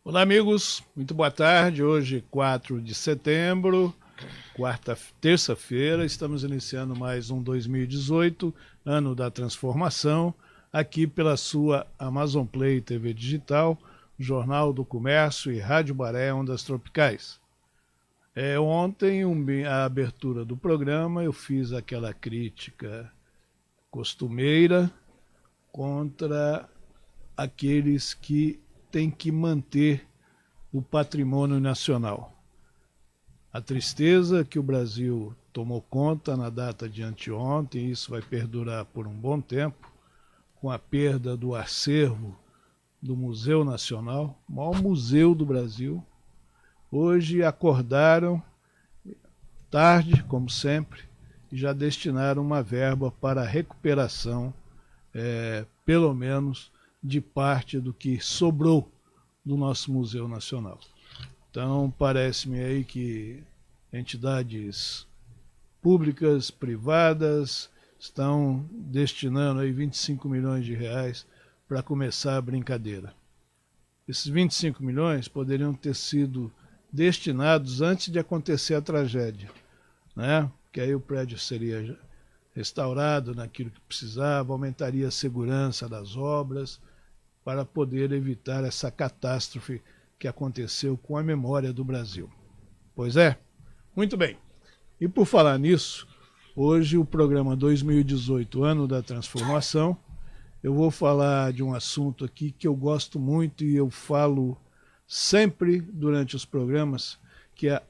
Olá, amigos. Muito boa tarde. Hoje, 4 de setembro, terça-feira. Estamos iniciando mais um 2018, ano da transformação, aqui pela sua Amazon Play TV Digital, Jornal do Comércio e Rádio Baré Ondas Tropicais. Ontem, a abertura do programa, eu fiz aquela crítica costumeira contra aqueles que têm que manter o patrimônio nacional. A tristeza que o Brasil tomou conta na data de anteontem, isso vai perdurar por um bom tempo, com a perda do acervo do Museu Nacional, o maior museu do Brasil. Hoje acordaram tarde, como sempre, e já destinaram uma verba para a recuperação, pelo menos, de parte do que sobrou do nosso Museu Nacional. Então, parece-me aí que entidades públicas, privadas, estão destinando aí 25 milhões de reais para começar a brincadeira. Esses 25 milhões poderiam ter sido destinados antes de acontecer a tragédia, né? Que aí o prédio seria restaurado naquilo que precisava, aumentaria a segurança das obras, para poder evitar essa catástrofe que aconteceu com a memória do Brasil. Pois é? Muito bem. E por falar nisso, hoje o programa 2018, Ano da Transformação, eu vou falar de um assunto aqui que eu gosto muito e eu falo sempre durante os programas, que é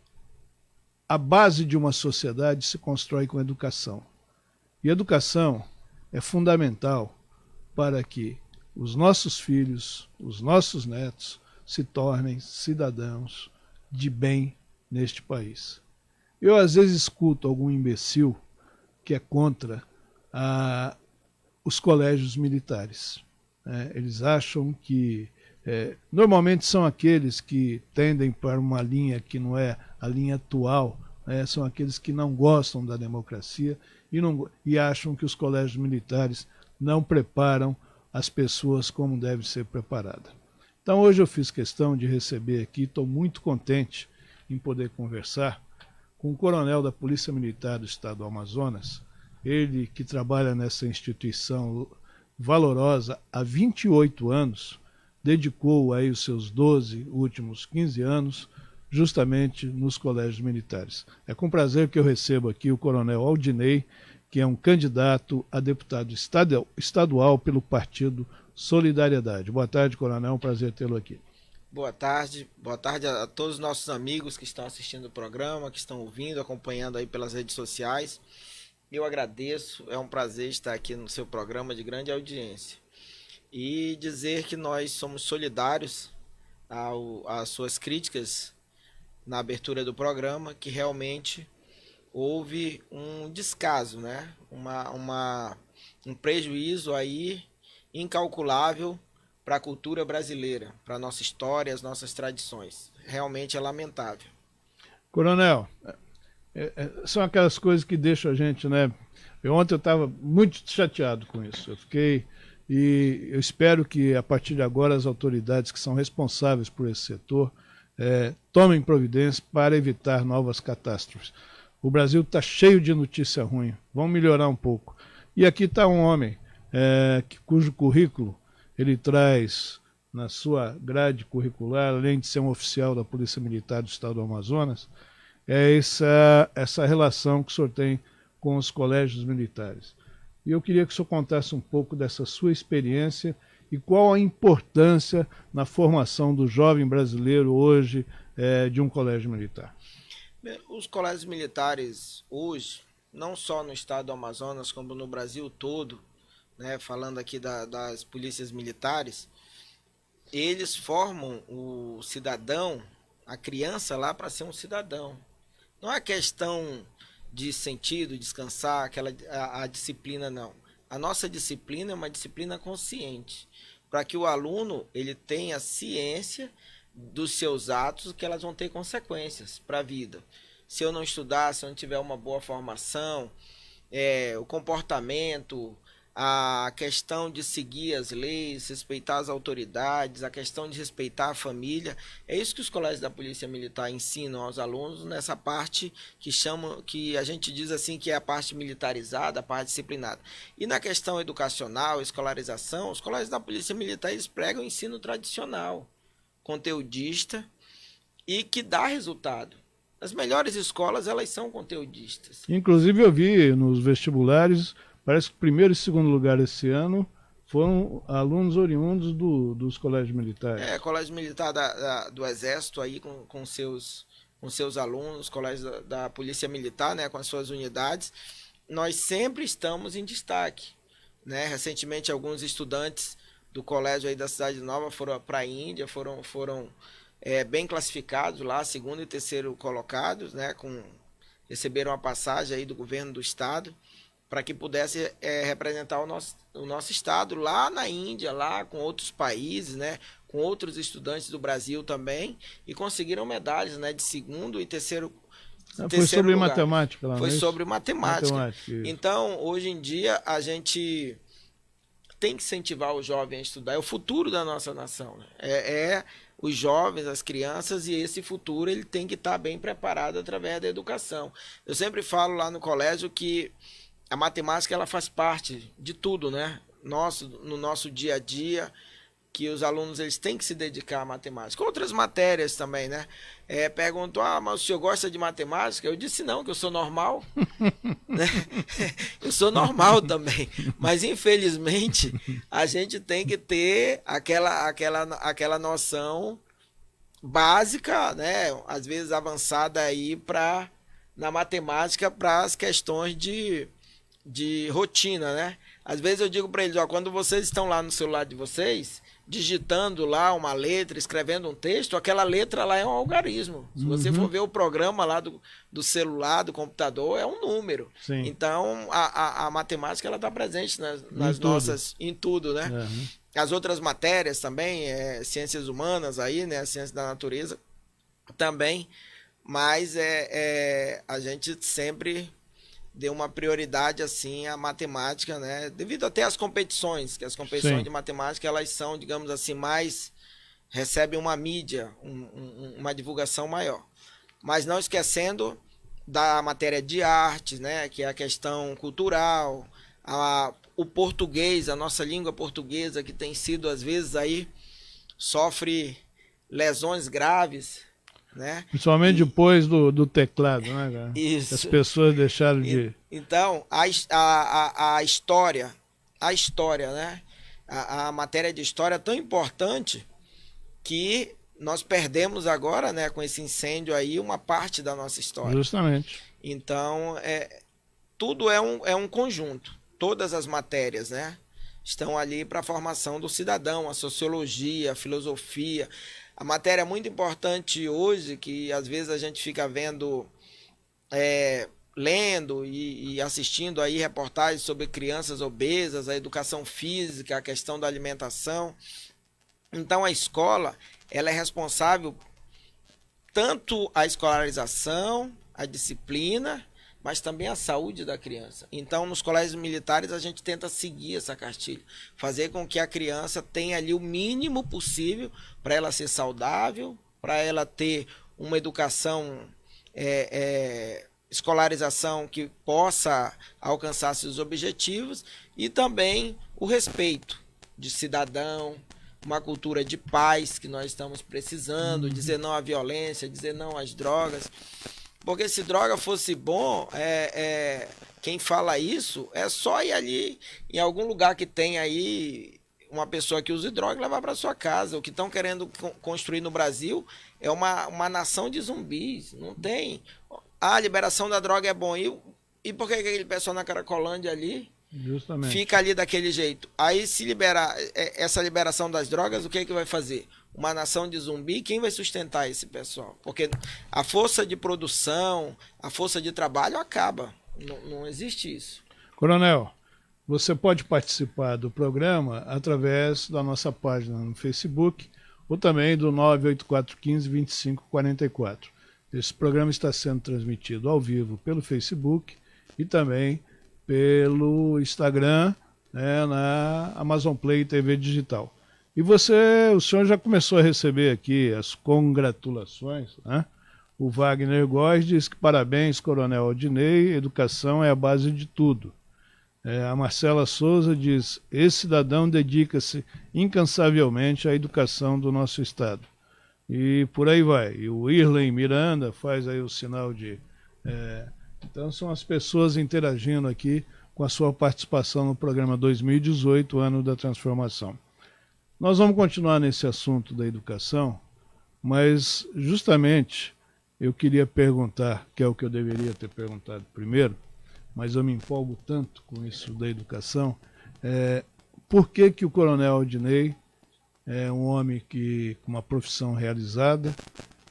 a base de uma sociedade se constrói com educação. E educação é fundamental para que os nossos filhos, os nossos netos, se tornem cidadãos de bem neste país. Eu, às vezes, escuto algum imbecil que é contra os colégios militares. Eles acham que, normalmente são aqueles que tendem para uma linha que não é a linha atual, são aqueles que não gostam da democracia e acham que os colégios militares não preparam as pessoas como deve ser preparada. Então hoje eu fiz questão de receber aqui, estou muito contente em poder conversar com o coronel da Polícia Militar do Estado do Amazonas, ele que trabalha nessa instituição valorosa há 28 anos, dedicou aí os seus 12 últimos 15 anos justamente nos colégios militares. É com prazer que eu recebo aqui o coronel Aldinei, que é um candidato a deputado estadual pelo Partido Solidariedade. Boa tarde, coronel, é um prazer tê-lo aqui. Boa tarde a todos os nossos amigos que estão assistindo o programa, que estão ouvindo, acompanhando aí pelas redes sociais. Eu agradeço, é um prazer estar aqui no seu programa de grande audiência. E dizer que nós somos solidários às suas críticas na abertura do programa, que realmente houve um descaso, né? Um prejuízo aí incalculável para a cultura brasileira, para a nossa história, as nossas tradições. Realmente é lamentável. Coronel, são aquelas coisas que deixam a gente, né? Ontem eu estava muito chateado com isso. Eu espero que a partir de agora as autoridades que são responsáveis por esse setor tomem providências para evitar novas catástrofes. O Brasil está cheio de notícia ruim, vamos melhorar um pouco. E aqui está um homem cujo currículo ele traz na sua grade curricular, além de ser um oficial da Polícia Militar do Estado do Amazonas, essa relação que o senhor tem com os colégios militares. E eu queria que o senhor contasse um pouco dessa sua experiência e qual a importância na formação do jovem brasileiro hoje de um colégio militar. Os colégios militares hoje, não só no estado do Amazonas, como no Brasil todo, né, falando aqui das polícias militares, eles formam o cidadão, a criança lá para ser um cidadão. Não é questão de sentido, descansar, a disciplina não. A nossa disciplina é uma disciplina consciente, para que o aluno ele tenha ciência dos seus atos, que elas vão ter consequências para a vida. Se eu não estudar, se eu não tiver uma boa formação, o comportamento, a questão de seguir as leis, respeitar as autoridades, a questão de respeitar a família. É isso que os colégios da Polícia Militar ensinam aos alunos nessa parte que a gente diz assim que é a parte militarizada, a parte disciplinada. E na questão educacional, escolarização, os colégios da Polícia Militar eles pregam o ensino tradicional, conteudista e que dá resultado. As melhores escolas, elas são conteudistas. Inclusive eu vi nos vestibulares, parece que primeiro e segundo lugar esse ano foram alunos oriundos dos colégios militares. Colégio Militar do Exército aí com seus alunos, colégios da Polícia Militar, né, com as suas unidades. Nós sempre estamos em destaque, né? Recentemente alguns estudantes do colégio aí da Cidade Nova foram para a Índia, foram bem classificados lá, segundo e terceiro colocados, né, receberam uma passagem aí do governo do estado para que pudesse representar o nosso estado lá na Índia, lá com outros países, né, com outros estudantes do Brasil também, e conseguiram medalhas, né, de segundo e terceiro Foi sobre lugar. matemática lá, Foi não é sobre matemática. Isso. Então, hoje em dia, a gente tem que incentivar o jovem a estudar, é o futuro da nossa nação, né? Os jovens, as crianças, e esse futuro ele tem que estar bem preparado através da educação. Eu sempre falo lá no colégio que a matemática ela faz parte de tudo, né? No nosso dia a dia, que os alunos eles têm que se dedicar à matemática. Outras matérias também, né? Perguntou, mas o senhor gosta de matemática? Eu disse não, que eu sou normal. Né? Eu sou normal também, mas infelizmente a gente tem que ter aquela noção básica, né? Às vezes avançada aí na matemática para as questões de rotina, né? Às vezes eu digo para eles, quando vocês estão lá no celular de vocês, digitando lá uma letra, escrevendo um texto, aquela letra lá é um algarismo. Se você for ver o programa lá do celular, do computador, é um número. Sim. Então, a matemática ela está presente nas nossas, em tudo, né? Uhum. As outras matérias também, ciências humanas aí, né? Ciência da natureza também, mas a gente sempre deu uma prioridade assim à matemática, né? Devido até às competições, que as competições Sim. de matemática elas são, digamos assim, recebem uma mídia, uma divulgação maior. Mas não esquecendo da matéria de artes, né? Que é a questão cultural, o português, a nossa língua portuguesa que tem sido às vezes aí sofre lesões graves, né? Principalmente depois do teclado, né, cara? Isso. As pessoas deixaram de... Então, a história, né? A matéria de história é tão importante que nós perdemos agora, né, com esse incêndio aí, uma parte da nossa história. Justamente. Então, tudo é um conjunto. Todas as matérias, né, estão ali para a formação do cidadão, a sociologia, a filosofia. A matéria muito importante hoje, que às vezes a gente fica vendo, lendo e assistindo aí reportagens sobre crianças obesas, a educação física, a questão da alimentação. Então a escola, ela é responsável tanto a escolarização, a disciplina, mas também a saúde da criança. Então, nos colégios militares, a gente tenta seguir essa cartilha, fazer com que a criança tenha ali o mínimo possível para ela ser saudável, para ela ter uma educação, escolarização que possa alcançar seus objetivos e também o respeito de cidadão, uma cultura de paz que nós estamos precisando, dizer não à violência, dizer não às drogas. Porque se droga fosse bom, quem fala isso é só ir ali em algum lugar que tem aí uma pessoa que use droga e levar para sua casa. O que estão querendo construir no Brasil é uma nação de zumbis. Não tem. A liberação da droga é bom. E por que aquele pessoal na Caracolândia ali Justamente. fica ali daquele jeito? Aí se liberar essa liberação das drogas, o que vai fazer? Uma nação de zumbi, quem vai sustentar esse pessoal? Porque a força de produção, a força de trabalho acaba. Não existe isso. Coronel, você pode participar do programa através da nossa página no Facebook ou também do 98415-2544. Esse programa está sendo transmitido ao vivo pelo Facebook e também pelo Instagram, né, na Amazon Play TV Digital. E o senhor já começou a receber aqui as congratulações, né? O Wagner Góes diz que parabéns, Coronel Aldiney, educação é a base de tudo. A Marcela Souza diz, esse cidadão dedica-se incansavelmente à educação do nosso estado. E por aí vai. E o Irlen Miranda faz aí o sinal de... Então são as pessoas interagindo aqui com a sua participação no programa 2018, Ano da Transformação. Nós vamos continuar nesse assunto da educação, mas justamente eu queria perguntar, que é o que eu deveria ter perguntado primeiro, mas eu me empolgo tanto com isso da educação, por que o Coronel Aldiney é um homem com uma profissão realizada,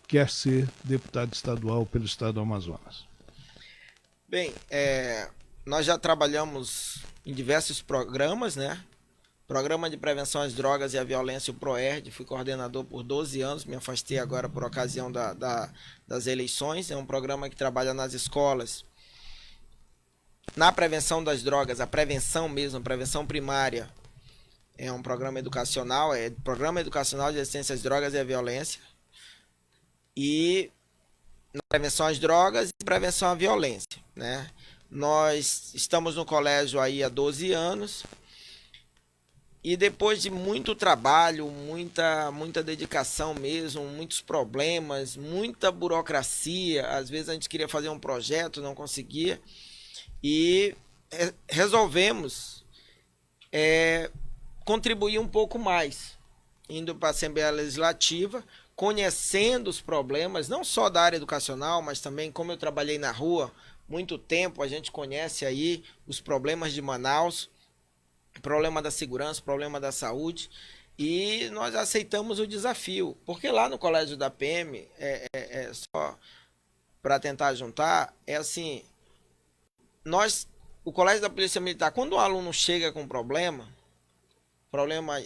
quer ser deputado estadual pelo estado do Amazonas? Bem, nós já trabalhamos em diversos programas, né? Programa de Prevenção às Drogas e à Violência, o PROERD, fui coordenador por 12 anos, me afastei agora por ocasião das eleições. É um programa que trabalha nas escolas, na prevenção das drogas, a prevenção mesmo, a prevenção primária. É um programa educacional, Programa Educacional de Resistência às Drogas e à Violência. E na prevenção às drogas e prevenção à violência, né? Nós estamos no colégio aí há 12 anos. E depois de muito trabalho, muita dedicação mesmo, muitos problemas, muita burocracia, às vezes a gente queria fazer um projeto, não conseguia, e resolvemos contribuir um pouco mais, indo para a Assembleia Legislativa, conhecendo os problemas, não só da área educacional, mas também como eu trabalhei na rua muito tempo, a gente conhece aí os problemas de Manaus, problema da segurança, problema da saúde, e nós aceitamos o desafio, porque lá no colégio da PM, só para tentar juntar, assim, o colégio da Polícia Militar, quando um aluno chega com problema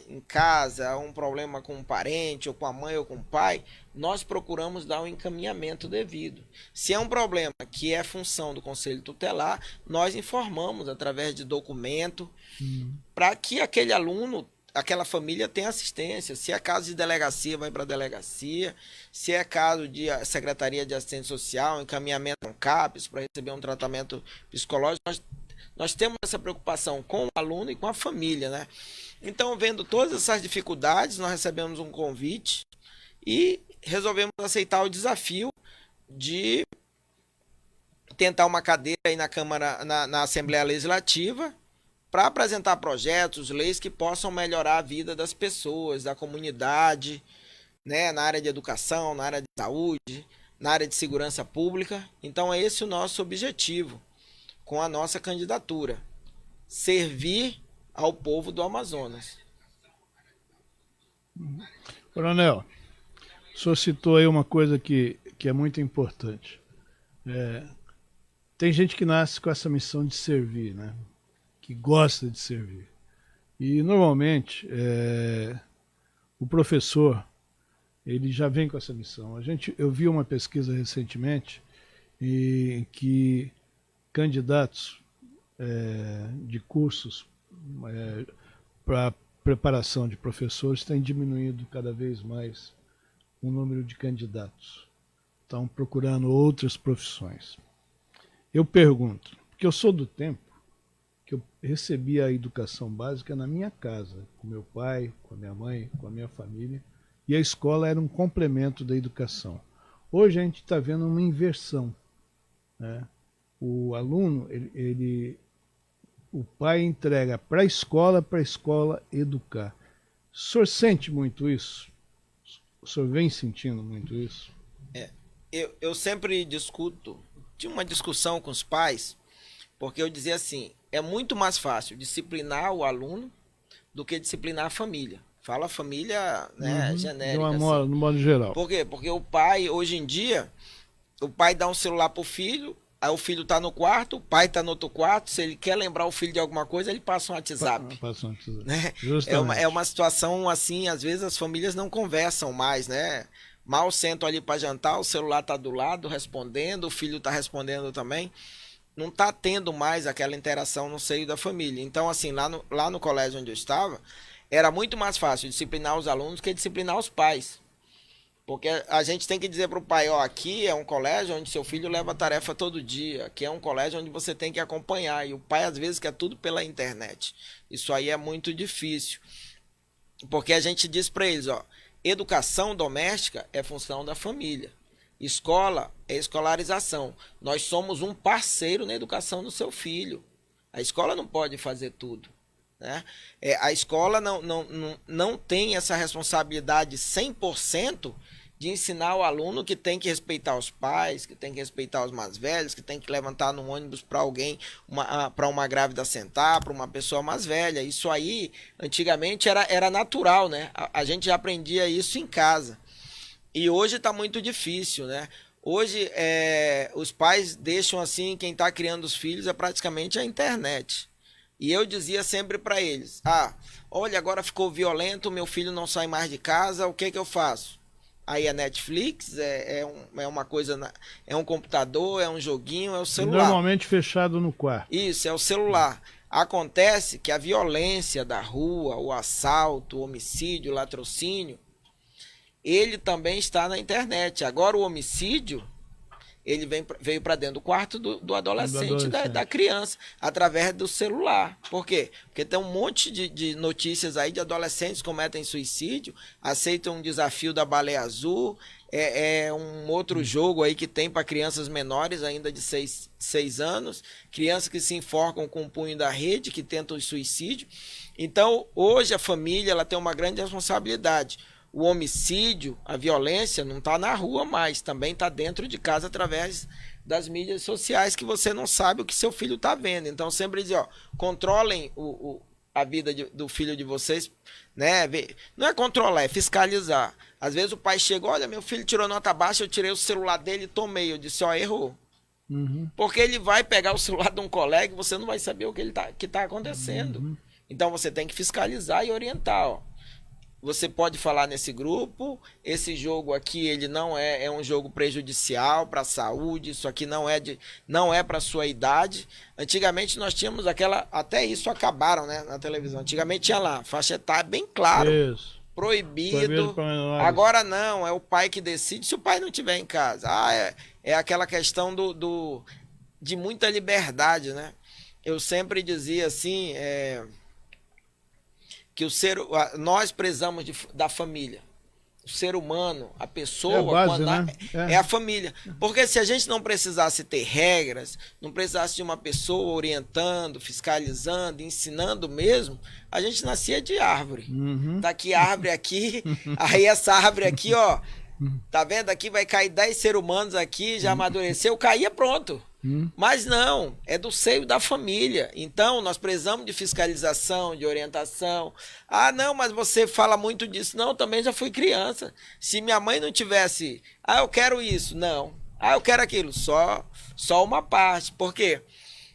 em casa, um problema com um parente, ou com a mãe, ou com o pai, nós procuramos dar um encaminhamento devido. Se é um problema que é função do Conselho Tutelar, nós informamos através de documento, para que aquele aluno, aquela família tenha assistência. Se é caso de delegacia, vai para a delegacia. Se é caso de Secretaria de Assistência Social, encaminhamento com CAPES para receber um tratamento psicológico, nós temos essa preocupação com o aluno e com a família, né? Então, vendo todas essas dificuldades, nós recebemos um convite e resolvemos aceitar o desafio de tentar uma cadeira aí na Câmara, na Assembleia Legislativa, para apresentar projetos, leis que possam melhorar a vida das pessoas, da comunidade, né, na área de educação, na área de saúde, na área de segurança pública. Então é esse o nosso objetivo com a nossa candidatura: servir ao povo do Amazonas. Coronel, o senhor citou aí uma coisa que é muito importante. Tem gente que nasce com essa missão de servir, né? Que gosta de servir. E normalmente o professor ele já vem com essa missão. Eu vi uma pesquisa recentemente em que candidatos de cursos para preparação de professores têm diminuído cada vez mais o número de candidatos. Estão procurando outras profissões. Eu pergunto, porque eu sou do tempo que eu recebi a educação básica na minha casa, com meu pai, com a minha mãe, com a minha família, e a escola era um complemento da educação. Hoje a gente está vendo uma inversão, né? O aluno, o pai entrega para a escola educar. O senhor sente muito isso? O senhor vem sentindo muito isso? Eu sempre tinha uma discussão com os pais, porque eu dizia assim, é muito mais fácil disciplinar o aluno do que disciplinar a família. Fala a família, né, genérica. Assim. No modo geral. Por quê? Porque o pai, hoje em dia, o pai dá um celular pro filho, aí o filho tá no quarto, o pai tá no outro quarto, se ele quer lembrar o filho de alguma coisa, ele passa um WhatsApp. Passa um WhatsApp. Né? É uma situação assim, às vezes as famílias não conversam mais, né? Mal sentam ali para jantar, o celular tá do lado respondendo, o filho tá respondendo também. não tá tendo mais aquela interação no seio da família. Então, assim, lá no colégio onde eu estava, era muito mais fácil disciplinar os alunos que disciplinar os pais. Porque a gente tem que dizer para o pai, ó, aqui é um colégio onde seu filho leva tarefa todo dia, aqui é um colégio onde você tem que acompanhar, e o pai às vezes quer tudo pela internet. Isso aí é muito difícil, porque a gente diz para eles, ó, educação doméstica é função da família, escola é escolarização, nós somos um parceiro na educação do seu filho, a escola não pode fazer tudo. Né? A escola não tem essa responsabilidade 100% de ensinar o aluno que tem que respeitar os pais, que tem que respeitar os mais velhos, que tem que levantar no ônibus para alguém, para uma grávida sentar, para uma pessoa mais velha. Isso aí, antigamente, era natural, né? A gente já aprendia isso em casa. E hoje está muito difícil, né? Hoje, os pais deixam assim, quem está criando os filhos é praticamente a internet. E eu dizia sempre para eles, olha, agora ficou violento, meu filho não sai mais de casa, o que eu faço? Aí a Netflix, é uma coisa, é um computador, é um joguinho, é o celular. Normalmente fechado no quarto. Isso, é o celular. Acontece que a violência da rua, o assalto, o homicídio, o latrocínio, ele também está na internet. Agora o homicídio, ele veio para dentro do quarto do adolescente, da criança, através do celular. Por quê? Porque tem um monte de notícias aí de adolescentes que cometem suicídio, aceitam um desafio da baleia azul, um outro jogo aí que tem para crianças menores, ainda de 6 anos, crianças que se enforcam com o punho da rede, que tentam suicídio. Então, hoje a família ela tem uma grande responsabilidade. O homicídio, a violência não está na rua mais, também está dentro de casa através das mídias sociais, que você não sabe o que seu filho está vendo. Então sempre dizer, controlem a vida do filho de vocês, né? Não é controlar, é fiscalizar. Às vezes o pai chega, olha, meu filho tirou nota baixa, eu tirei o celular dele e tomei. Eu disse, errou. Uhum. Porque ele vai pegar o celular de um colega e você não vai saber o que tá acontecendo. Uhum. Então você tem que fiscalizar e orientar, Você pode falar nesse grupo, esse jogo aqui ele não é um jogo prejudicial para a saúde, isso aqui não é para sua idade. Antigamente nós tínhamos até isso acabaram, né, na televisão. Antigamente tinha lá, faixa etária bem claro, isso. Proibido. Agora não, é o pai que decide, se o pai não estiver em casa. É aquela questão de muita liberdade, né? Eu sempre dizia assim, que nós prezamos da família. O ser humano, a pessoa, base, né? É a família. Porque se a gente não precisasse ter regras, não precisasse de uma pessoa orientando, fiscalizando, ensinando mesmo, a gente nascia de árvore. Uhum. Daqui árvore aqui, aí essa árvore aqui, tá vendo? Aqui vai cair 10 seres humanos aqui, já amadureceu, caía, pronto. Mas não, é do seio da família. Então nós precisamos de fiscalização, de orientação. Não, mas você fala muito disso. Não, também já fui criança. Se minha mãe não tivesse, eu quero isso, não. Eu quero aquilo, só uma parte. Por quê?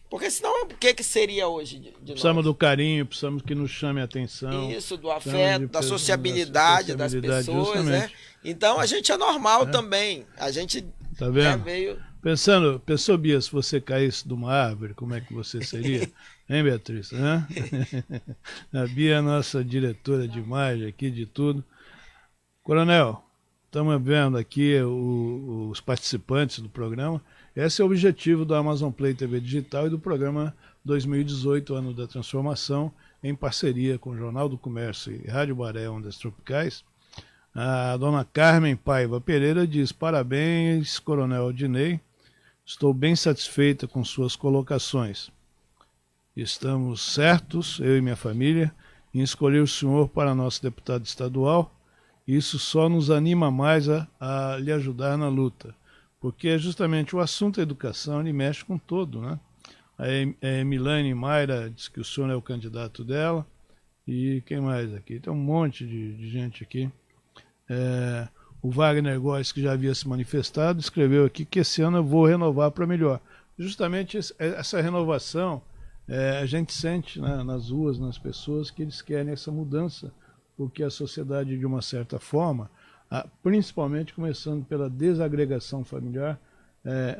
Porque senão o que seria hoje de nós? Precisamos do carinho, precisamos que nos chame a atenção. Isso, do afeto, da sociabilidade das pessoas, né? Então a gente é normal também. A gente tá vendo? Já veio... Pensou, Bia, se você caísse de uma árvore, como é que você seria? Hein, Beatriz? A Bia é a nossa diretora de imagem aqui, de tudo. Coronel, estamos vendo aqui os participantes do programa. Esse é o objetivo do Amazon Play TV Digital e do programa 2018, Ano da Transformação, em parceria com o Jornal do Comércio e Rádio Baré Ondas Tropicais. A dona Carmen Paiva Pereira diz: parabéns, Coronel Aldinei. Estou bem satisfeita com suas colocações. Estamos certos, eu e minha família, em escolher o senhor para nosso deputado estadual. Isso só nos anima mais a lhe ajudar na luta, porque justamente o assunto da educação ele mexe com todo, né? A Emilane Mayra diz que o senhor é o candidato dela. E quem mais aqui? Tem um monte de gente aqui. O Wagner Góes, que já havia se manifestado, escreveu aqui que esse ano eu vou renovar para melhor. Justamente essa renovação, a gente sente, né, nas ruas, nas pessoas, que eles querem essa mudança, porque a sociedade, de uma certa forma, principalmente começando pela desagregação familiar,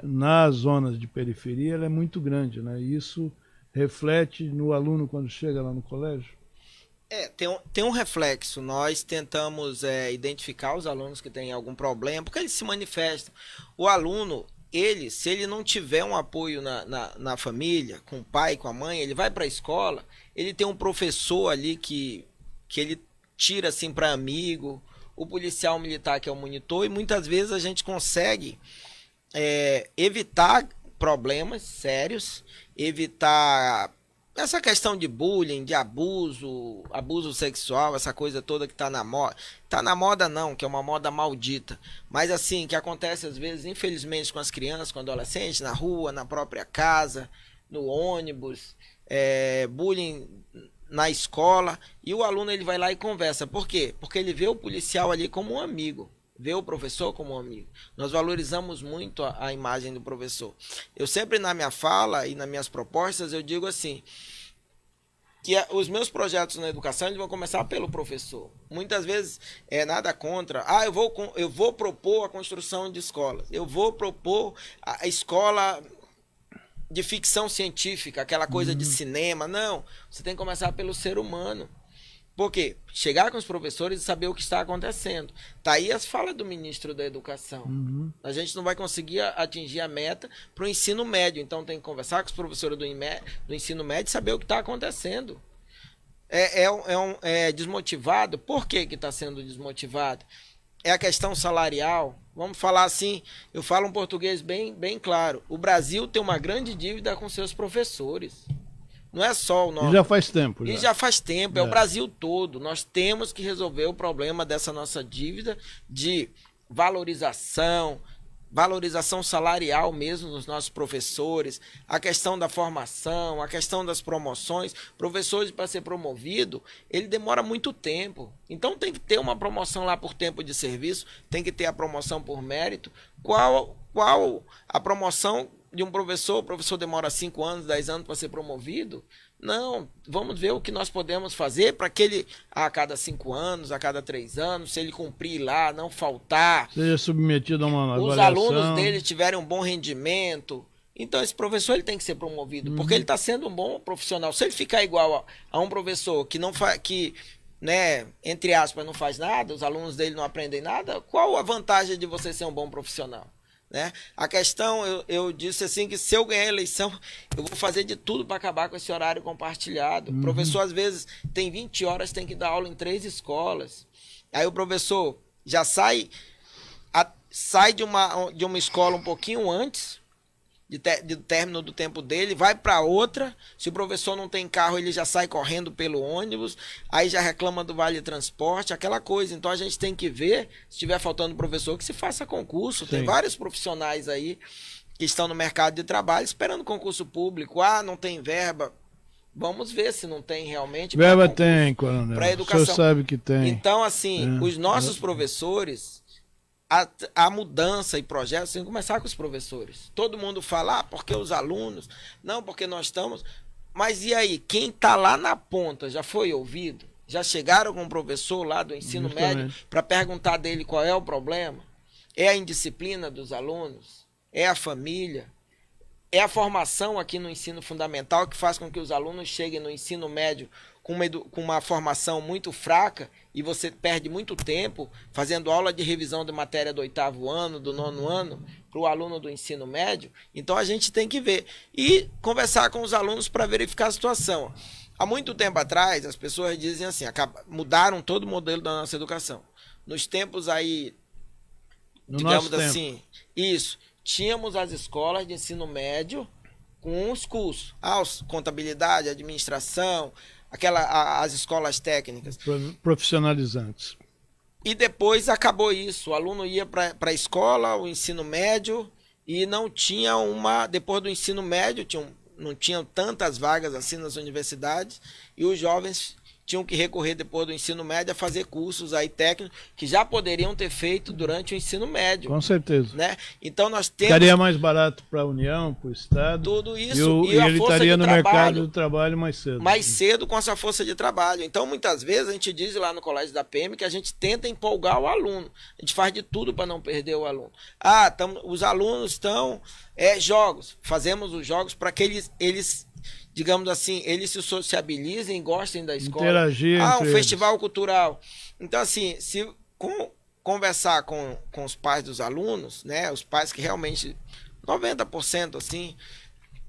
nas zonas de periferia ela é muito grande, né? E isso reflete no aluno quando chega lá no colégio? Tem um reflexo. Nós tentamos identificar os alunos que têm algum problema, porque eles se manifestam. O aluno, se ele não tiver um apoio na família, com o pai, com a mãe, ele vai para a escola, ele tem um professor ali que ele tira assim para amigo, o policial militar que é o monitor, e muitas vezes a gente consegue evitar problemas sérios, evitar essa questão de bullying, de abuso sexual, essa coisa toda que tá na moda. Tá na moda não, que é uma moda maldita. Mas assim, que acontece às vezes, infelizmente, com as crianças, com adolescentes, na rua, na própria casa, no ônibus, bullying na escola. E o aluno ele vai lá e conversa. Por quê? Porque ele vê o policial ali como um amigo. Vê o professor como um amigo. Nós valorizamos muito a imagem do professor. Eu sempre na minha fala e nas minhas propostas eu digo assim, que os meus projetos na educação eles vão começar pelo professor. Muitas vezes nada contra. Eu vou propor a construção de escolas. Eu vou propor a escola de ficção científica, aquela coisa de cinema. Não, você tem que começar pelo ser humano. Por quê? Chegar com os professores e saber o que está acontecendo. Tá aí as falas do ministro da Educação. A gente não vai conseguir atingir a meta para o ensino médio. Então tem que conversar com os professores do ensino médio e saber o que está acontecendo. É desmotivado. Por que está sendo desmotivado? É a questão salarial. Vamos falar assim, eu falo um português bem claro. O Brasil tem uma grande dívida com seus professores. Não é só o nosso. E já faz tempo. E já faz tempo, é o Brasil todo. Nós temos que resolver o problema dessa nossa dívida de valorização salarial mesmo dos nossos professores, a questão da formação, a questão das promoções. Professores, para ser promovido, ele demora muito tempo. Então tem que ter uma promoção lá por tempo de serviço, tem que ter a promoção por mérito. Qual a promoção de um professor? O professor demora 5 anos, 10 anos para ser promovido? Não, vamos ver o que nós podemos fazer para que ele, a cada 5 anos, a cada 3 anos, se ele cumprir lá, não faltar, seja submetido a uma avaliação, os alunos dele tiverem um bom rendimento. Então esse professor ele tem que ser promovido, porque ele está sendo um bom profissional. Se ele ficar igual a um professor que não faz, entre aspas, não faz nada, os alunos dele não aprendem nada, qual a vantagem de você ser um bom profissional? Né? A questão, eu disse assim, que se eu ganhar a eleição, eu vou fazer de tudo para acabar com esse horário compartilhado. O professor, às vezes, tem 20 horas, tem que dar aula em 3 escolas. Aí o professor já sai de uma escola um pouquinho antes do término do tempo dele, vai para outra. Se o professor não tem carro, ele já sai correndo pelo ônibus, aí já reclama do vale transporte, aquela coisa. Então a gente tem que ver, se estiver faltando professor, que se faça concurso. Sim. Tem vários profissionais aí que estão no mercado de trabalho esperando concurso público. Não tem verba. Vamos ver se não tem realmente. Verba tem, coronel. Para educação. O senhor sabe que tem. Então, assim, os nossos professores, a mudança e projetos tem que começar com os professores. Todo mundo fala, porque os alunos, não, porque nós estamos. Mas e aí, quem está lá na ponta já foi ouvido? Já chegaram com o professor lá do ensino médio para perguntar dele qual é o problema? É a indisciplina dos alunos? É a família? É a formação aqui no ensino fundamental que faz com que os alunos cheguem no ensino médio com uma formação muito fraca e você perde muito tempo fazendo aula de revisão de matéria do 8º ano, do 9º ano, para o aluno do ensino médio. Então a gente tem que ver e conversar com os alunos para verificar a situação. Há muito tempo atrás, as pessoas dizem assim, mudaram todo o modelo da nossa educação. Nos tempos aí, digamos assim, tínhamos as escolas de ensino médio com os cursos, contabilidade, administração, as escolas técnicas. Profissionalizantes. E depois acabou isso. O aluno ia para a escola, o ensino médio, e não tinha depois do ensino médio, não tinham tantas vagas assim nas universidades, e os jovens tinham que recorrer depois do ensino médio a fazer cursos aí técnicos que já poderiam ter feito durante o ensino médio. Com certeza. Né? Então nós temos... Ficaria mais barato para a União, para o Estado. Tudo isso. E ele estaria no mercado de trabalho mais cedo. Mais cedo com essa força de trabalho. Então, muitas vezes, a gente diz lá no Colégio da PM que a gente tenta empolgar o aluno. A gente faz de tudo para não perder o aluno. Os alunos estão... jogos. Fazemos os jogos para que eles, digamos assim, eles se sociabilizem, gostem da escola. Interagir entre festival cultural. Então, assim, se conversar com os pais dos alunos, né, os pais que realmente, 90%, assim,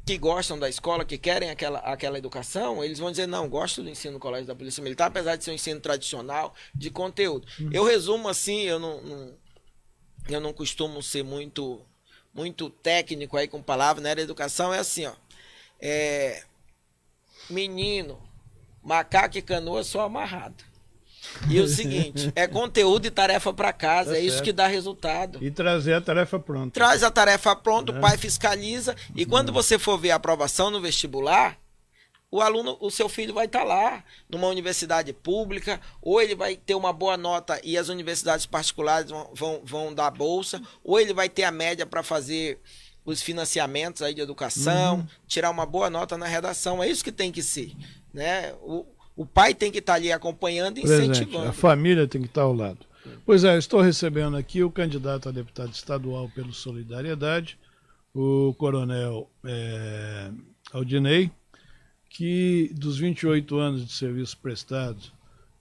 que gostam da escola, que querem aquela educação, eles vão dizer, não, gosto do ensino no Colégio da Polícia Militar, apesar de ser um ensino tradicional, de conteúdo. Eu resumo assim, eu não costumo ser muito técnico aí com palavras, né? A educação é assim, ó. Menino, macaco e canoa só amarrado. E o seguinte, é conteúdo e tarefa para casa, isso que dá resultado. E trazer a tarefa pronta. Traz a tarefa pronta, o pai fiscaliza, e quando você for ver a aprovação no vestibular, o seu filho vai estar lá, numa universidade pública, ou ele vai ter uma boa nota e as universidades particulares vão dar bolsa, ou ele vai ter a média para fazer os financiamentos aí de educação, tirar uma boa nota na redação. É isso que tem que ser, né? O pai tem que estar ali acompanhando e incentivando. A família tem que estar ao lado. Pois é, estou recebendo aqui o candidato a deputado estadual pelo Solidariedade, o coronel Aldinei, que dos 28 anos de serviço prestado,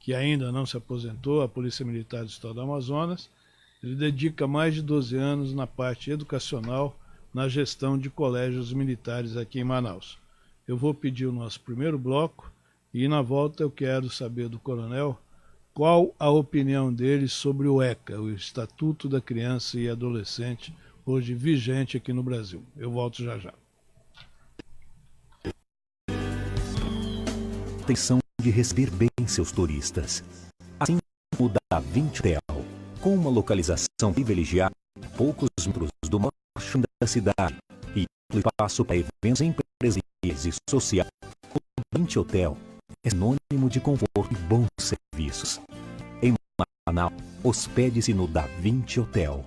que ainda não se aposentou, a Polícia Militar do Estado do Amazonas, ele dedica mais de 12 anos na parte educacional, na gestão de colégios militares aqui em Manaus. Eu vou pedir o nosso primeiro bloco e na volta eu quero saber do coronel qual a opinião dele sobre o ECA, o Estatuto da Criança e Adolescente, hoje vigente aqui no Brasil. Eu volto já já. Atenção de receber bem seus turistas. Assim como o da 20 Hotel, com uma localização privilegiada a poucos metros do maior shopping da cidade e amplo espaço para eventos empresariais e sociais, o 20 Hotel é sinônimo de conforto e bons serviços. Em Manaus, hospede-se no Da 20 Hotel.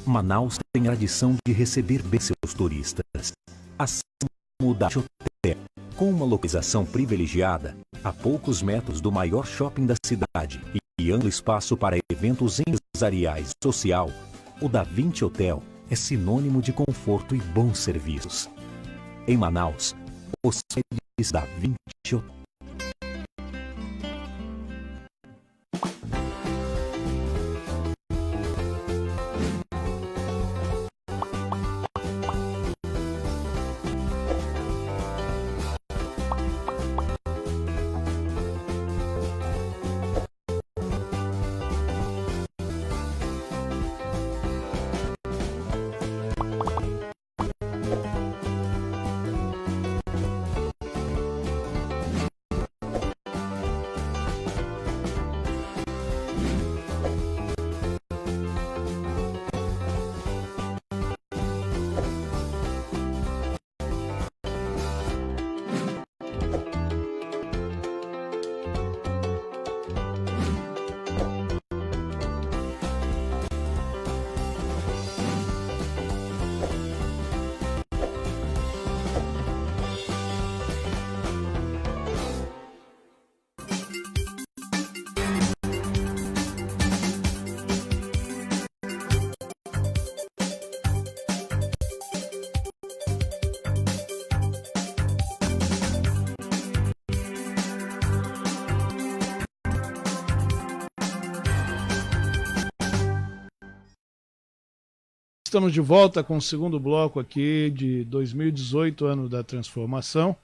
Manaus tem a tradição de receber bem seus turistas. Assim como o Da Hotel, com uma localização privilegiada, a poucos metros do maior shopping da cidade e amplo espaço para eventos empresariais e social, o Da 20 Hotel é sinônimo de conforto e bons serviços. Em Manaus, hospede-se Da 20 Hotel. Estamos de volta com o segundo bloco aqui de 2018, ano da transformação,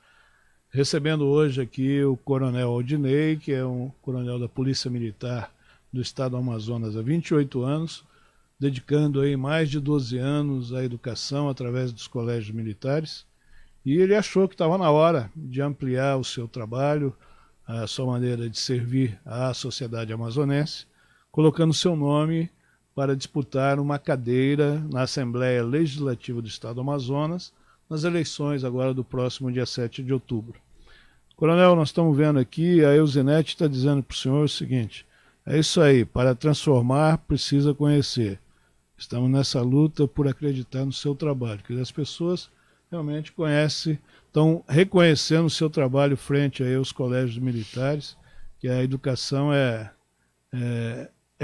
recebendo hoje aqui o Coronel Aldiney, que é um coronel da Polícia Militar do Estado do Amazonas há 28 anos, dedicando aí mais de 12 anos à educação através dos colégios militares, e ele achou que estava na hora de ampliar o seu trabalho, a sua maneira de servir à sociedade amazonense, colocando seu nome para disputar uma cadeira na Assembleia Legislativa do Estado do Amazonas, nas eleições agora do próximo dia 7 de outubro. Coronel, nós estamos vendo aqui, a Euzinete está dizendo para o senhor o seguinte: é isso aí, para transformar precisa conhecer. Estamos nessa luta por acreditar no seu trabalho, que as pessoas realmente conhecem, estão reconhecendo o seu trabalho frente aí aos colégios militares, que a educação é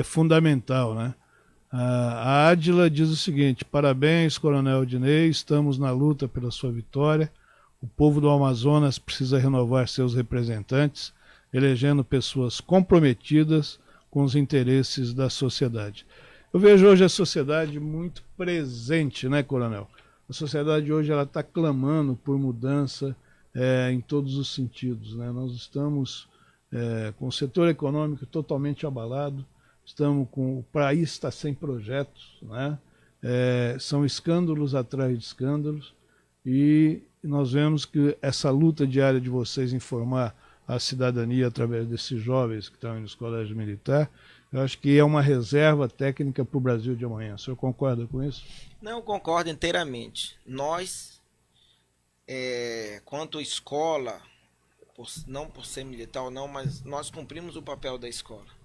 fundamental, né? A Ádila diz o seguinte: parabéns, Coronel Aldiney, estamos na luta pela sua vitória. O povo do Amazonas precisa renovar seus representantes, elegendo pessoas comprometidas com os interesses da sociedade. Eu vejo hoje a sociedade muito presente, né, Coronel? A sociedade hoje está clamando por mudança em todos os sentidos, né? Nós estamos com o setor econômico totalmente abalado, o país está sem projetos, né? São escândalos atrás de escândalos, e nós vemos que essa luta diária de vocês em formar a cidadania através desses jovens que estão nos colégios militares, eu acho que é uma reserva técnica para o Brasil de amanhã. O senhor concorda com isso? Não, concordo inteiramente. Nós, quanto escola, não por ser militar ou não, mas nós cumprimos o papel da escola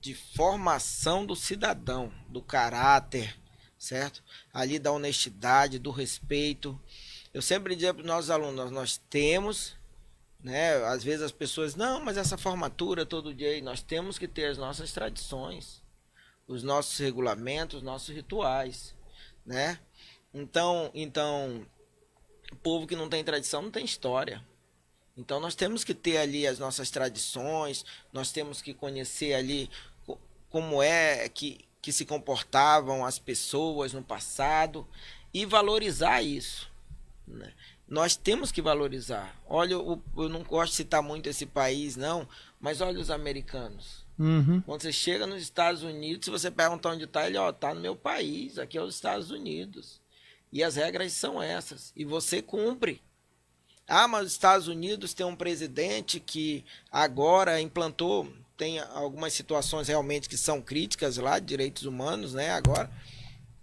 de formação do cidadão, do caráter, certo? Ali da honestidade, do respeito. Eu sempre digo para os nossos alunos, nós temos, né? Às vezes as pessoas, não, mas essa formatura todo dia, nós temos que ter as nossas tradições, os nossos regulamentos, os nossos rituais, né? Então, o povo que não tem tradição não tem história. Então nós temos que ter ali as nossas tradições, nós temos que conhecer ali como é que se comportavam as pessoas no passado e valorizar isso, né? Nós temos que valorizar. Olha, eu não gosto de citar muito esse país, não, mas olha os americanos. Uhum. Quando você chega nos Estados Unidos, se você perguntar onde está, ele, está no meu país, aqui é os Estados Unidos. E as regras são essas, e você cumpre. Mas os Estados Unidos tem um presidente que agora implantou, tem algumas situações realmente que são críticas lá, de direitos humanos, né? Agora,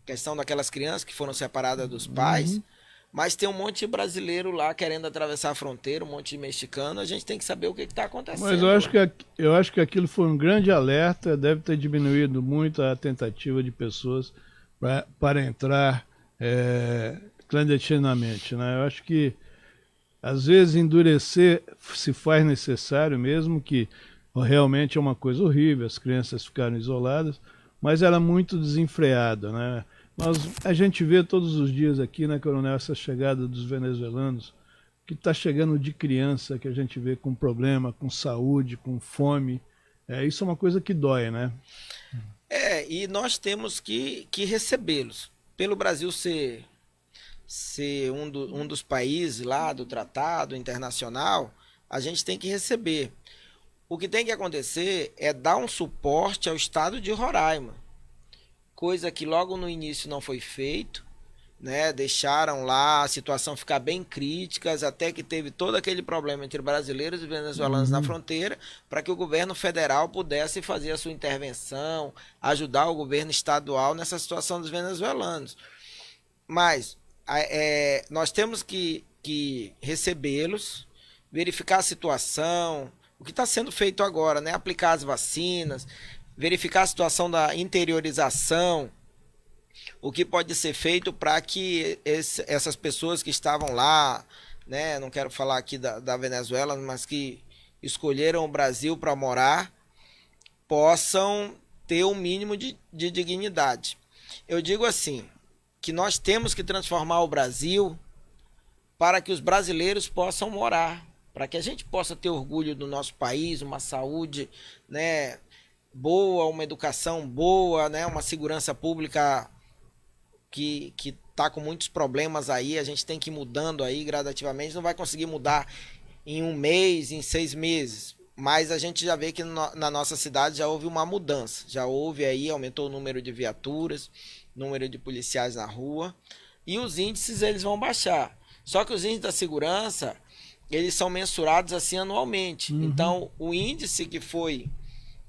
questão daquelas crianças que foram separadas dos pais, mas tem um monte de brasileiro lá querendo atravessar a fronteira, um monte de mexicano, a gente tem que saber o que está acontecendo. Mas eu acho que aquilo foi um grande alerta, deve ter diminuído muito a tentativa de pessoas para entrar clandestinamente, né? Eu acho que às vezes endurecer se faz necessário, mesmo que realmente é uma coisa horrível, as crianças ficaram isoladas, mas era muito desenfreada, né? A gente vê todos os dias aqui, né, Coronel, essa chegada dos venezuelanos, que está chegando de criança, que a gente vê com problema, com saúde, com fome. Isso é uma coisa que dói, né? E nós temos que recebê-los. Pelo Brasil ser um dos países lá do tratado internacional, a gente tem que receber. O que tem que acontecer é dar um suporte ao estado de Roraima, coisa que logo no início não foi feito, né? Deixaram lá a situação ficar bem crítica, até que teve todo aquele problema entre brasileiros e venezuelanos na fronteira, para que o governo federal pudesse fazer a sua intervenção, ajudar o governo estadual nessa situação dos venezuelanos. Mas nós temos que recebê-los, verificar a situação, o que está sendo feito agora, né? Aplicar as vacinas, verificar a situação da interiorização, o que pode ser feito para que essas pessoas que estavam lá, né? Não quero falar aqui da Venezuela, mas que escolheram o Brasil para morar, possam ter um mínimo de dignidade. Eu digo assim, que nós temos que transformar o Brasil para que os brasileiros possam morar, para que a gente possa ter orgulho do nosso país, uma saúde, né, boa, uma educação boa, né, uma segurança pública que está com muitos problemas aí, a gente tem que ir mudando aí gradativamente, não vai conseguir mudar em 1 mês, em 6 meses, mas a gente já vê que na nossa cidade já houve uma mudança, já houve aí, aumentou o número de viaturas, número de policiais na rua, e os índices eles vão baixar. Só que os índices da segurança, eles são mensurados assim anualmente. Então, o índice que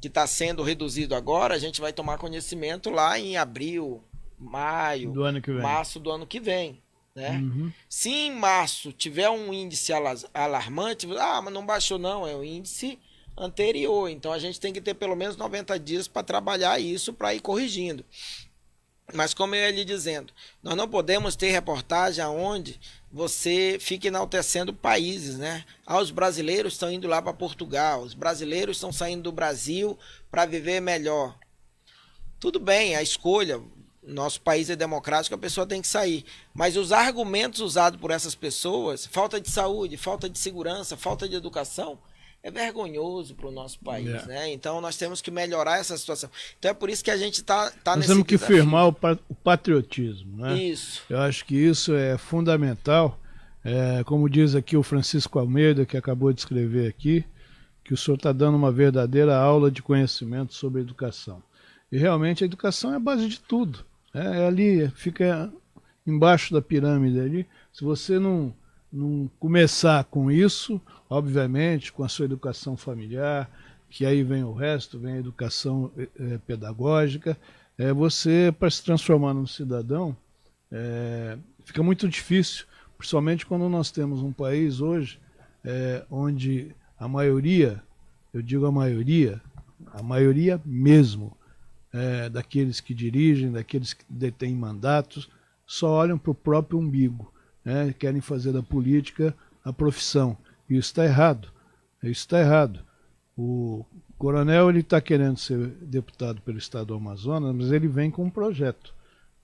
está sendo reduzido agora, a gente vai tomar conhecimento lá em abril, maio, março do ano que vem. Né? Se em março tiver um índice alarmante, mas não baixou não, é o índice anterior. Então, a gente tem que ter pelo menos 90 dias para trabalhar isso, para ir corrigindo. Mas como eu ia lhe dizendo, nós não podemos ter reportagem onde você fica enaltecendo países, né? Os brasileiros estão indo lá para Portugal, os brasileiros estão saindo do Brasil para viver melhor. Tudo bem, a escolha, nosso país é democrático, a pessoa tem que sair. Mas os argumentos usados por essas pessoas, falta de saúde, falta de segurança, falta de educação, é vergonhoso para o nosso país, né? Então nós temos que melhorar essa situação. Então é por isso que a gente está nesse Nós temos que desafio. firmar o patriotismo, né? Isso. Eu acho que isso é fundamental. Como diz aqui o Francisco Almeida, que acabou de escrever aqui, que o senhor está dando uma verdadeira aula de conhecimento sobre educação. E realmente a educação é a base de tudo. Ali, fica embaixo da pirâmide ali. Se você não começar com isso, obviamente, com a sua educação familiar, que aí vem o resto, vem a educação pedagógica, você, para se transformar num cidadão, fica muito difícil, principalmente quando nós temos um país hoje onde a maioria, eu digo a maioria mesmo, daqueles que dirigem, daqueles que detêm mandatos, só olham para o próprio umbigo. Querem fazer da política a profissão. E isso está errado. Isso está errado. O coronel está querendo ser deputado pelo estado do Amazonas, mas ele vem com um projeto.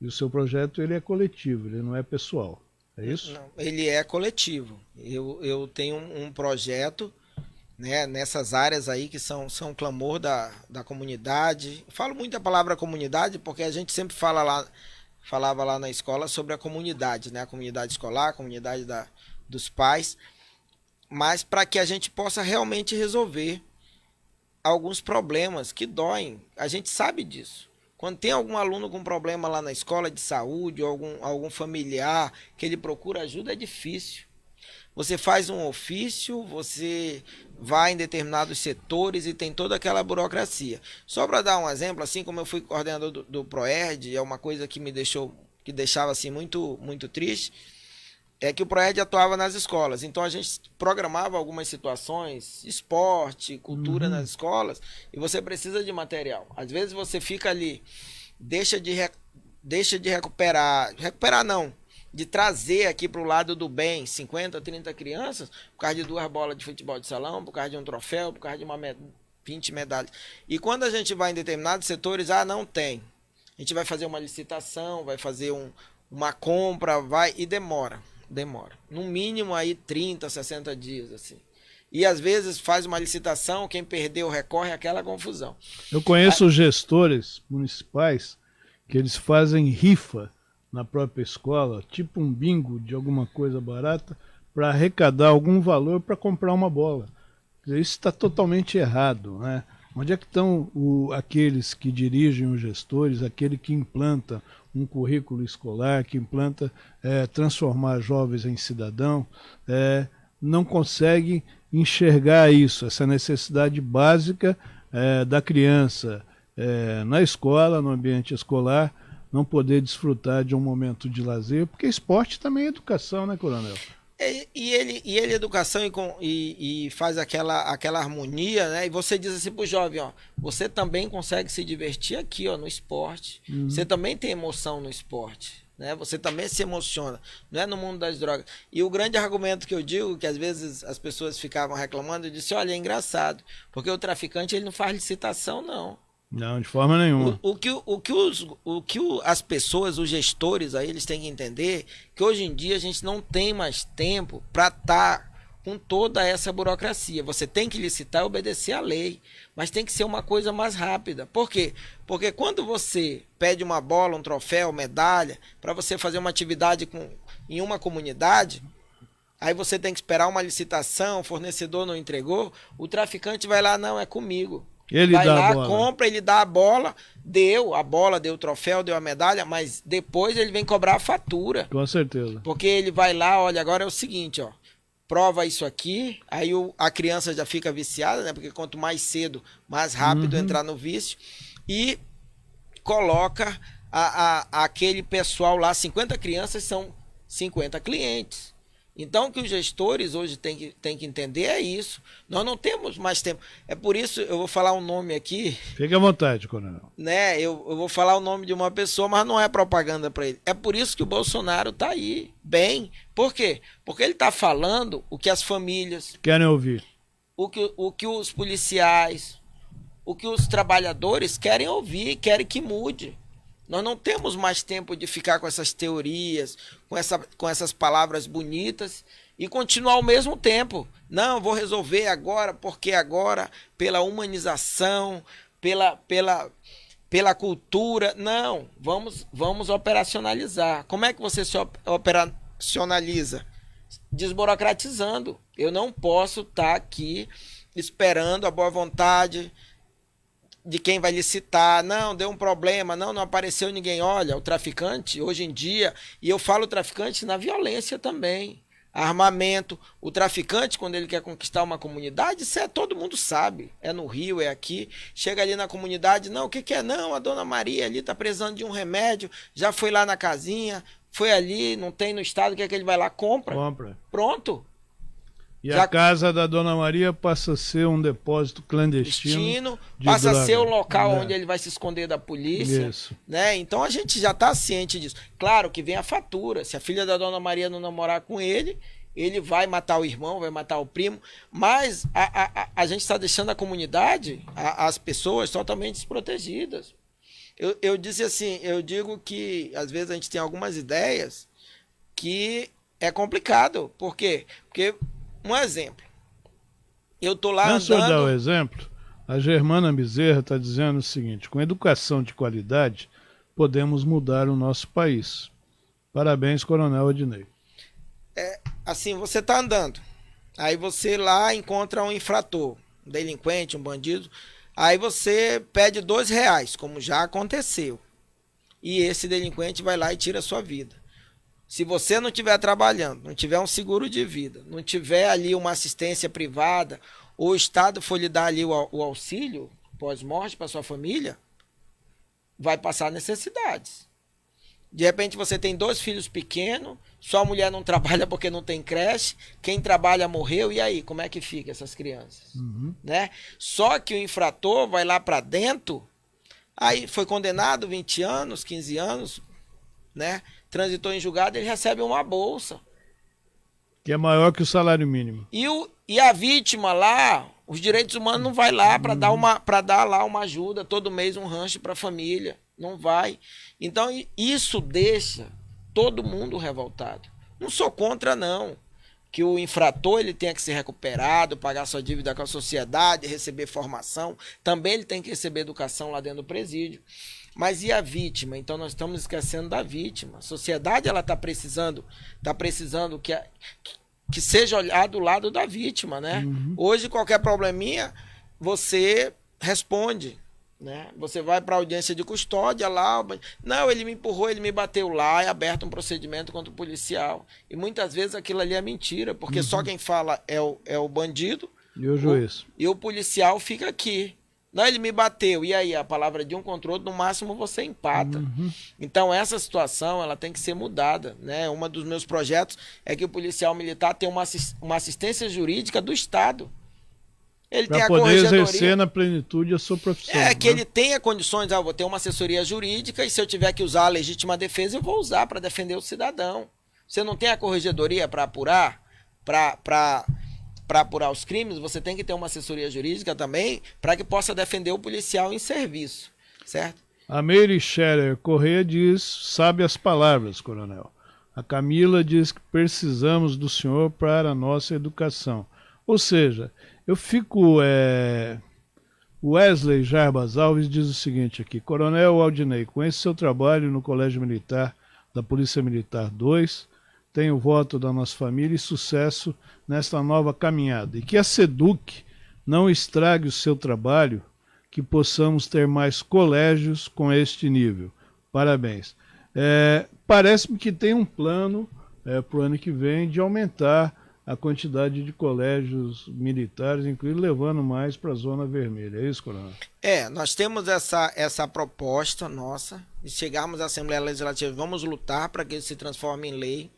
E o seu projeto ele é coletivo, ele não é pessoal. É isso? Não, ele é coletivo. Eu tenho um projeto, né, nessas áreas aí que são clamor da comunidade. Eu falo muito a palavra comunidade porque a gente sempre falava lá na escola sobre a comunidade, né? A comunidade escolar, a comunidade dos pais, mas para que a gente possa realmente resolver alguns problemas que doem. A gente sabe disso. Quando tem algum aluno com problema lá na escola de saúde, ou algum familiar que ele procura ajuda, é difícil. Você faz um ofício, você vai em determinados setores e tem toda aquela burocracia. Só para dar um exemplo, assim como eu fui coordenador do ProERD, é uma coisa que que deixava assim muito, muito triste, é que o ProERD atuava nas escolas. Então a gente programava algumas situações, esporte, cultura nas escolas, e você precisa de material. Às vezes você fica ali, deixa de recuperar não, de trazer aqui para o lado do bem 50, 30 crianças, por causa de 2 bolas de futebol de salão, por causa de um troféu, por causa de 20 medalhas. E quando a gente vai em determinados setores, não tem. A gente vai fazer uma licitação, vai fazer uma compra, e demora. No mínimo aí 30, 60 dias, assim. E às vezes faz uma licitação, quem perdeu recorre àquela confusão. Eu conheço gestores municipais que eles fazem rifa na própria escola, tipo um bingo de alguma coisa barata, para arrecadar algum valor para comprar uma bola. Isso está totalmente errado, né? Onde é que estão aqueles que dirigem os gestores, aquele que implanta um currículo escolar, que implanta transformar jovens em cidadão, não conseguem enxergar isso, essa necessidade básica da criança na escola, no ambiente escolar, não poder desfrutar de um momento de lazer, porque esporte também é educação, né, coronel? E ele educação e faz aquela harmonia, né? E você diz assim pro jovem, ó, você também consegue se divertir aqui, ó, no esporte. Você também tem emoção no esporte, né? Você também se emociona, não é no mundo das drogas. E o grande argumento que eu digo, que às vezes as pessoas ficavam reclamando, eu disse, olha, é engraçado, porque o traficante ele não faz licitação, não. Não, de forma nenhuma. O que as pessoas, os gestores aí, eles têm que entender que hoje em dia a gente não tem mais tempo para estar com toda essa burocracia. Você tem que licitar e obedecer à lei, mas tem que ser uma coisa mais rápida. Por quê? Porque quando você pede uma bola, um troféu, medalha, para você fazer uma atividade em uma comunidade, aí você tem que esperar uma licitação, o fornecedor não entregou, o traficante vai lá, não, é comigo. Ele vai dá lá, a bola. compra, ele dá a bola, deu o troféu, deu a medalha, mas depois ele vem cobrar a fatura. Com certeza. Porque ele vai lá, olha, agora é o seguinte, ó, prova isso aqui, aí a criança já fica viciada, né? Porque quanto mais cedo, mais rápido entrar no vício, e coloca aquele pessoal lá, 50 crianças são 50 clientes. Então, o que os gestores hoje têm que entender é isso. Nós não temos mais tempo. É por isso, eu vou falar um nome aqui. Fique à vontade, coronel. Né? Eu vou falar o nome de uma pessoa, mas não é propaganda para ele. É por isso que o Bolsonaro está aí, bem. Por quê? Porque ele está falando o que as famílias... Querem ouvir. O que os policiais, o que os trabalhadores querem ouvir, querem que mude. Nós não temos mais tempo de ficar com essas teorias, com essas palavras bonitas e continuar ao mesmo tempo. Não, vou resolver agora, porque agora, pela humanização, pela cultura. Não, vamos operacionalizar. Como é que você se operacionaliza? Desburocratizando. Eu não posso estar aqui esperando a boa vontade de quem vai licitar. Não, deu um problema, não apareceu ninguém. Olha, o traficante, hoje em dia, e eu falo traficante na violência também, armamento, o traficante, quando ele quer conquistar uma comunidade, isso todo mundo sabe, é no Rio, é aqui, chega ali na comunidade, não, o que é? Não, a dona Maria ali tá precisando de um remédio, já foi lá na casinha, foi ali, não tem no estado, o que é que ele vai lá? Compra. Pronto. E a casa da Dona Maria passa a ser um depósito clandestino. Passa a ser o local onde ele vai se esconder da polícia. Isso. Né? Então a gente já está ciente disso. Claro que vem a fatura. Se a filha da Dona Maria não namorar com ele, ele vai matar o irmão, vai matar o primo. Mas a gente está deixando a comunidade, as pessoas totalmente desprotegidas. Eu disse assim, eu digo que às vezes a gente tem algumas ideias que é complicado. Por quê? Porque um exemplo. Eu tô lá andando... Deixa eu dar o um exemplo. A Germana Bezerra está dizendo o seguinte: com educação de qualidade, podemos mudar o nosso país. Parabéns, Coronel Odinei. Assim, você está andando. Aí você lá encontra um infrator, um delinquente, um bandido. Aí você pede R$2, como já aconteceu. E esse delinquente vai lá e tira a sua vida. Se você não estiver trabalhando, não tiver um seguro de vida, não tiver ali uma assistência privada, ou o Estado for lhe dar ali o auxílio pós-morte para sua família, vai passar necessidades. De repente você tem 2 filhos pequenos, sua mulher não trabalha porque não tem creche, quem trabalha morreu, e aí, como é que fica essas crianças? Né? Só que o infrator vai lá para dentro, aí foi condenado 20 anos, 15 anos, né? Transitou em julgado, ele recebe uma bolsa. Que é maior que o salário mínimo. E a vítima lá, os direitos humanos não vai lá para dar lá uma ajuda, todo mês um rancho para a família. Não vai. Então isso deixa todo mundo revoltado. Não sou contra, não. Que o infrator ele tenha que ser recuperado, pagar sua dívida com a sociedade, receber formação. Também ele tem que receber educação lá dentro do presídio. Mas e a vítima? Então nós estamos esquecendo da vítima. A sociedade ela está precisando que seja olhado o lado da vítima, né? Hoje qualquer probleminha você responde, né? Você vai para a audiência de custódia lá, não, ele me empurrou, ele me bateu lá, é aberto um procedimento contra o policial. E muitas vezes aquilo ali é mentira, porque só quem fala é o bandido e o juiz. E o policial fica aqui. Não, ele me bateu. E aí, a palavra de um contra o outro, no máximo você empata. Então, essa situação, ela tem que ser mudada, né? Um dos meus projetos é que o policial militar tenha uma assistência jurídica do Estado. Ele tem a poder exercer na plenitude a sua profissão. Que ele tenha condições, eu vou ter uma assessoria jurídica e se eu tiver que usar a legítima defesa, eu vou usar para defender o cidadão. Você não tem a corregedoria para apurar, para apurar os crimes, você tem que ter uma assessoria jurídica também para que possa defender o policial em serviço, certo? A Meire Scherer Corrêa diz, sabe as palavras, coronel. A Camila diz que precisamos do senhor para a nossa educação. Ou seja, eu fico... Wesley Jarbas Alves diz o seguinte aqui: Coronel Aldinei, com esse seu trabalho no Colégio Militar da Polícia Militar 2, tenho o voto da nossa família e sucesso nesta nova caminhada. E que a SEDUC não estrague o seu trabalho, que possamos ter mais colégios com este nível. Parabéns. Parece-me que tem um plano para o ano que vem de aumentar a quantidade de colégios militares, inclusive levando mais para a Zona Vermelha. É isso, Coronel? Nós temos essa proposta nossa de chegarmos à Assembleia Legislativa. Vamos lutar para que isso se transforme em lei,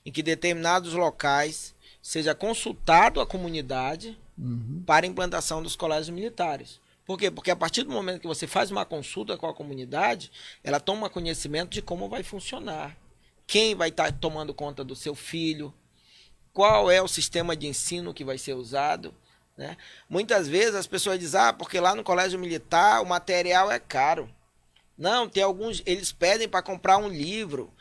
em que determinados locais seja consultado a comunidade para a implantação dos colégios militares. Por quê? Porque a partir do momento que você faz uma consulta com a comunidade, ela toma conhecimento de como vai funcionar, quem vai estar tomando conta do seu filho, qual é o sistema de ensino que vai ser usado, né? Muitas vezes as pessoas dizem, porque lá no colégio militar o material é caro. Não, tem alguns, eles pedem para comprar um livro,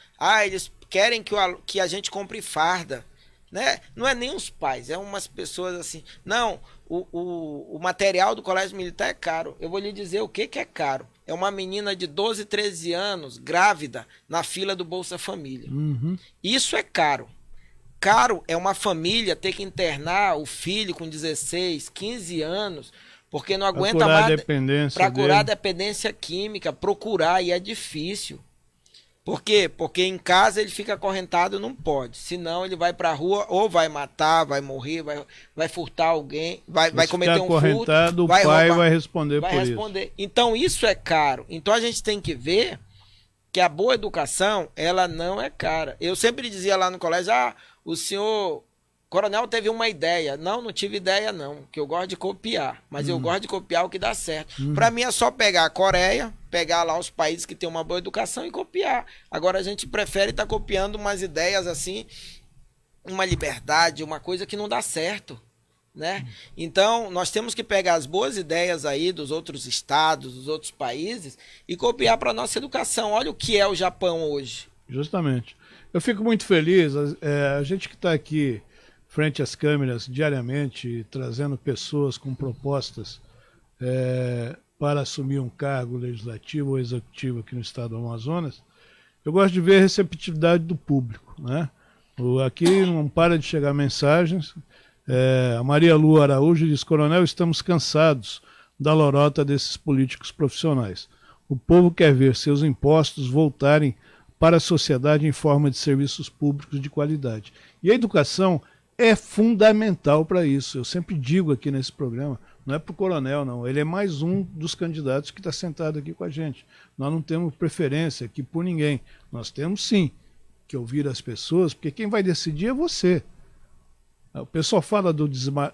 eles querem que a gente compre farda, né? Não é nem os pais, é umas pessoas assim, não, o material do colégio militar é caro. Eu vou lhe dizer o que é caro. É uma menina de 12, 13 anos, grávida, na fila do Bolsa Família. Isso é caro. Caro é uma família ter que internar o filho com 16, 15 anos, porque não aguenta mais para curar a dependência química, procurar, e é difícil. Por quê? Porque em casa ele fica acorrentado, não pode. Senão ele vai para a rua, ou vai matar, vai morrer, vai furtar alguém, vai cometer um furto, o pai roubar, vai responder por isso. Então isso é caro. Então a gente tem que ver que a boa educação, ela não é cara. Eu sempre dizia lá no colégio, o senhor coronel teve uma ideia. Não tive ideia não, que eu gosto de copiar, mas eu gosto de copiar o que dá certo. Para mim é só pegar a Coreia, pegar lá os países que têm uma boa educação e copiar. Agora a gente prefere estar copiando umas ideias assim, uma liberdade, uma coisa que não dá certo, né? Então nós temos que pegar as boas ideias aí dos outros estados, dos outros países e copiar para a nossa educação. Olha o que é o Japão hoje. Justamente. Eu fico muito feliz, a gente que está aqui frente às câmeras diariamente, trazendo pessoas com propostas para assumir um cargo legislativo ou executivo aqui no estado do Amazonas, eu gosto de ver a receptividade do público, né? Aqui não para de chegar mensagens. A Maria Lu Araújo diz: Coronel, estamos cansados da lorota desses políticos profissionais. O povo quer ver seus impostos voltarem para a sociedade em forma de serviços públicos de qualidade. E a educação é fundamental para isso. Eu sempre digo aqui nesse programa, não é para o coronel, não. Ele é mais um dos candidatos que está sentado aqui com a gente. Nós não temos preferência aqui por ninguém. Nós temos, sim, que ouvir as pessoas, porque quem vai decidir é você. O pessoal fala do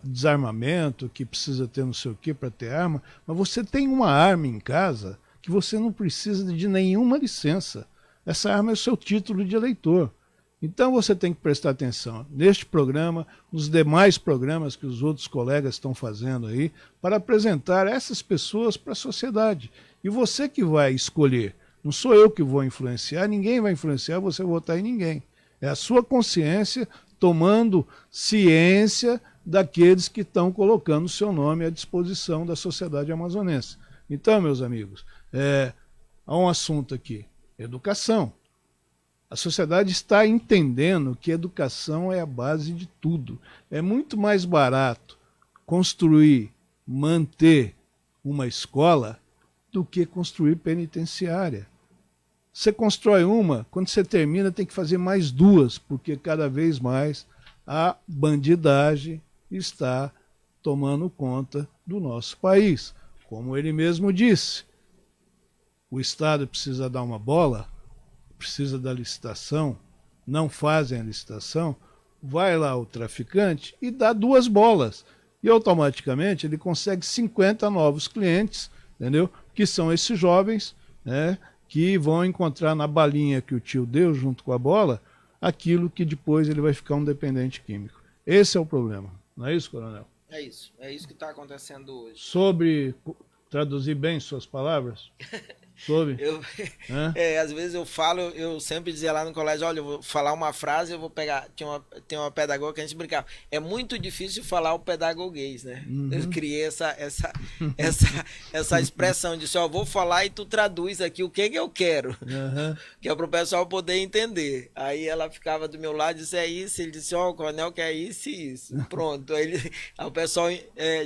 desarmamento, que precisa ter não sei o que para ter arma, mas você tem uma arma em casa que você não precisa de nenhuma licença. Essa arma é o seu título de eleitor. Então você tem que prestar atenção neste programa, nos demais programas que os outros colegas estão fazendo aí, para apresentar essas pessoas para a sociedade. E você que vai escolher. Não sou eu que vou influenciar, ninguém vai influenciar você a votar em ninguém. É a sua consciência tomando ciência daqueles que estão colocando o seu nome à disposição da sociedade amazonense. Então, meus amigos, há um assunto aqui: educação. A sociedade está entendendo que educação é a base de tudo. É muito mais barato construir, manter uma escola do que construir penitenciária. Você constrói uma, quando você termina tem que fazer mais duas, porque cada vez mais a bandidagem está tomando conta do nosso país. Como ele mesmo disse, o Estado precisa dar uma bola, precisa da licitação, não fazem a licitação, vai lá o traficante e dá 2 bolas. E automaticamente ele consegue 50 novos clientes, entendeu? Que são esses jovens, né, que vão encontrar na balinha que o tio deu junto com a bola, aquilo que depois ele vai ficar um dependente químico. Esse é o problema. Não é isso, coronel? É isso que está acontecendo hoje. Sobre traduzir bem suas palavras? Soube? Às vezes eu falo, eu sempre dizia lá no colégio, olha, eu vou falar uma frase, eu vou pegar, tem uma pedagoga que a gente brincava, é muito difícil falar o pedagoguês, né? Eu criei essa expressão de só vou falar e tu traduz aqui o que eu quero, que é para o pessoal poder entender. Aí ela ficava do meu lado e disse, é isso, ele disse, ó, o coronel quer isso e isso. Pronto, aí o pessoal,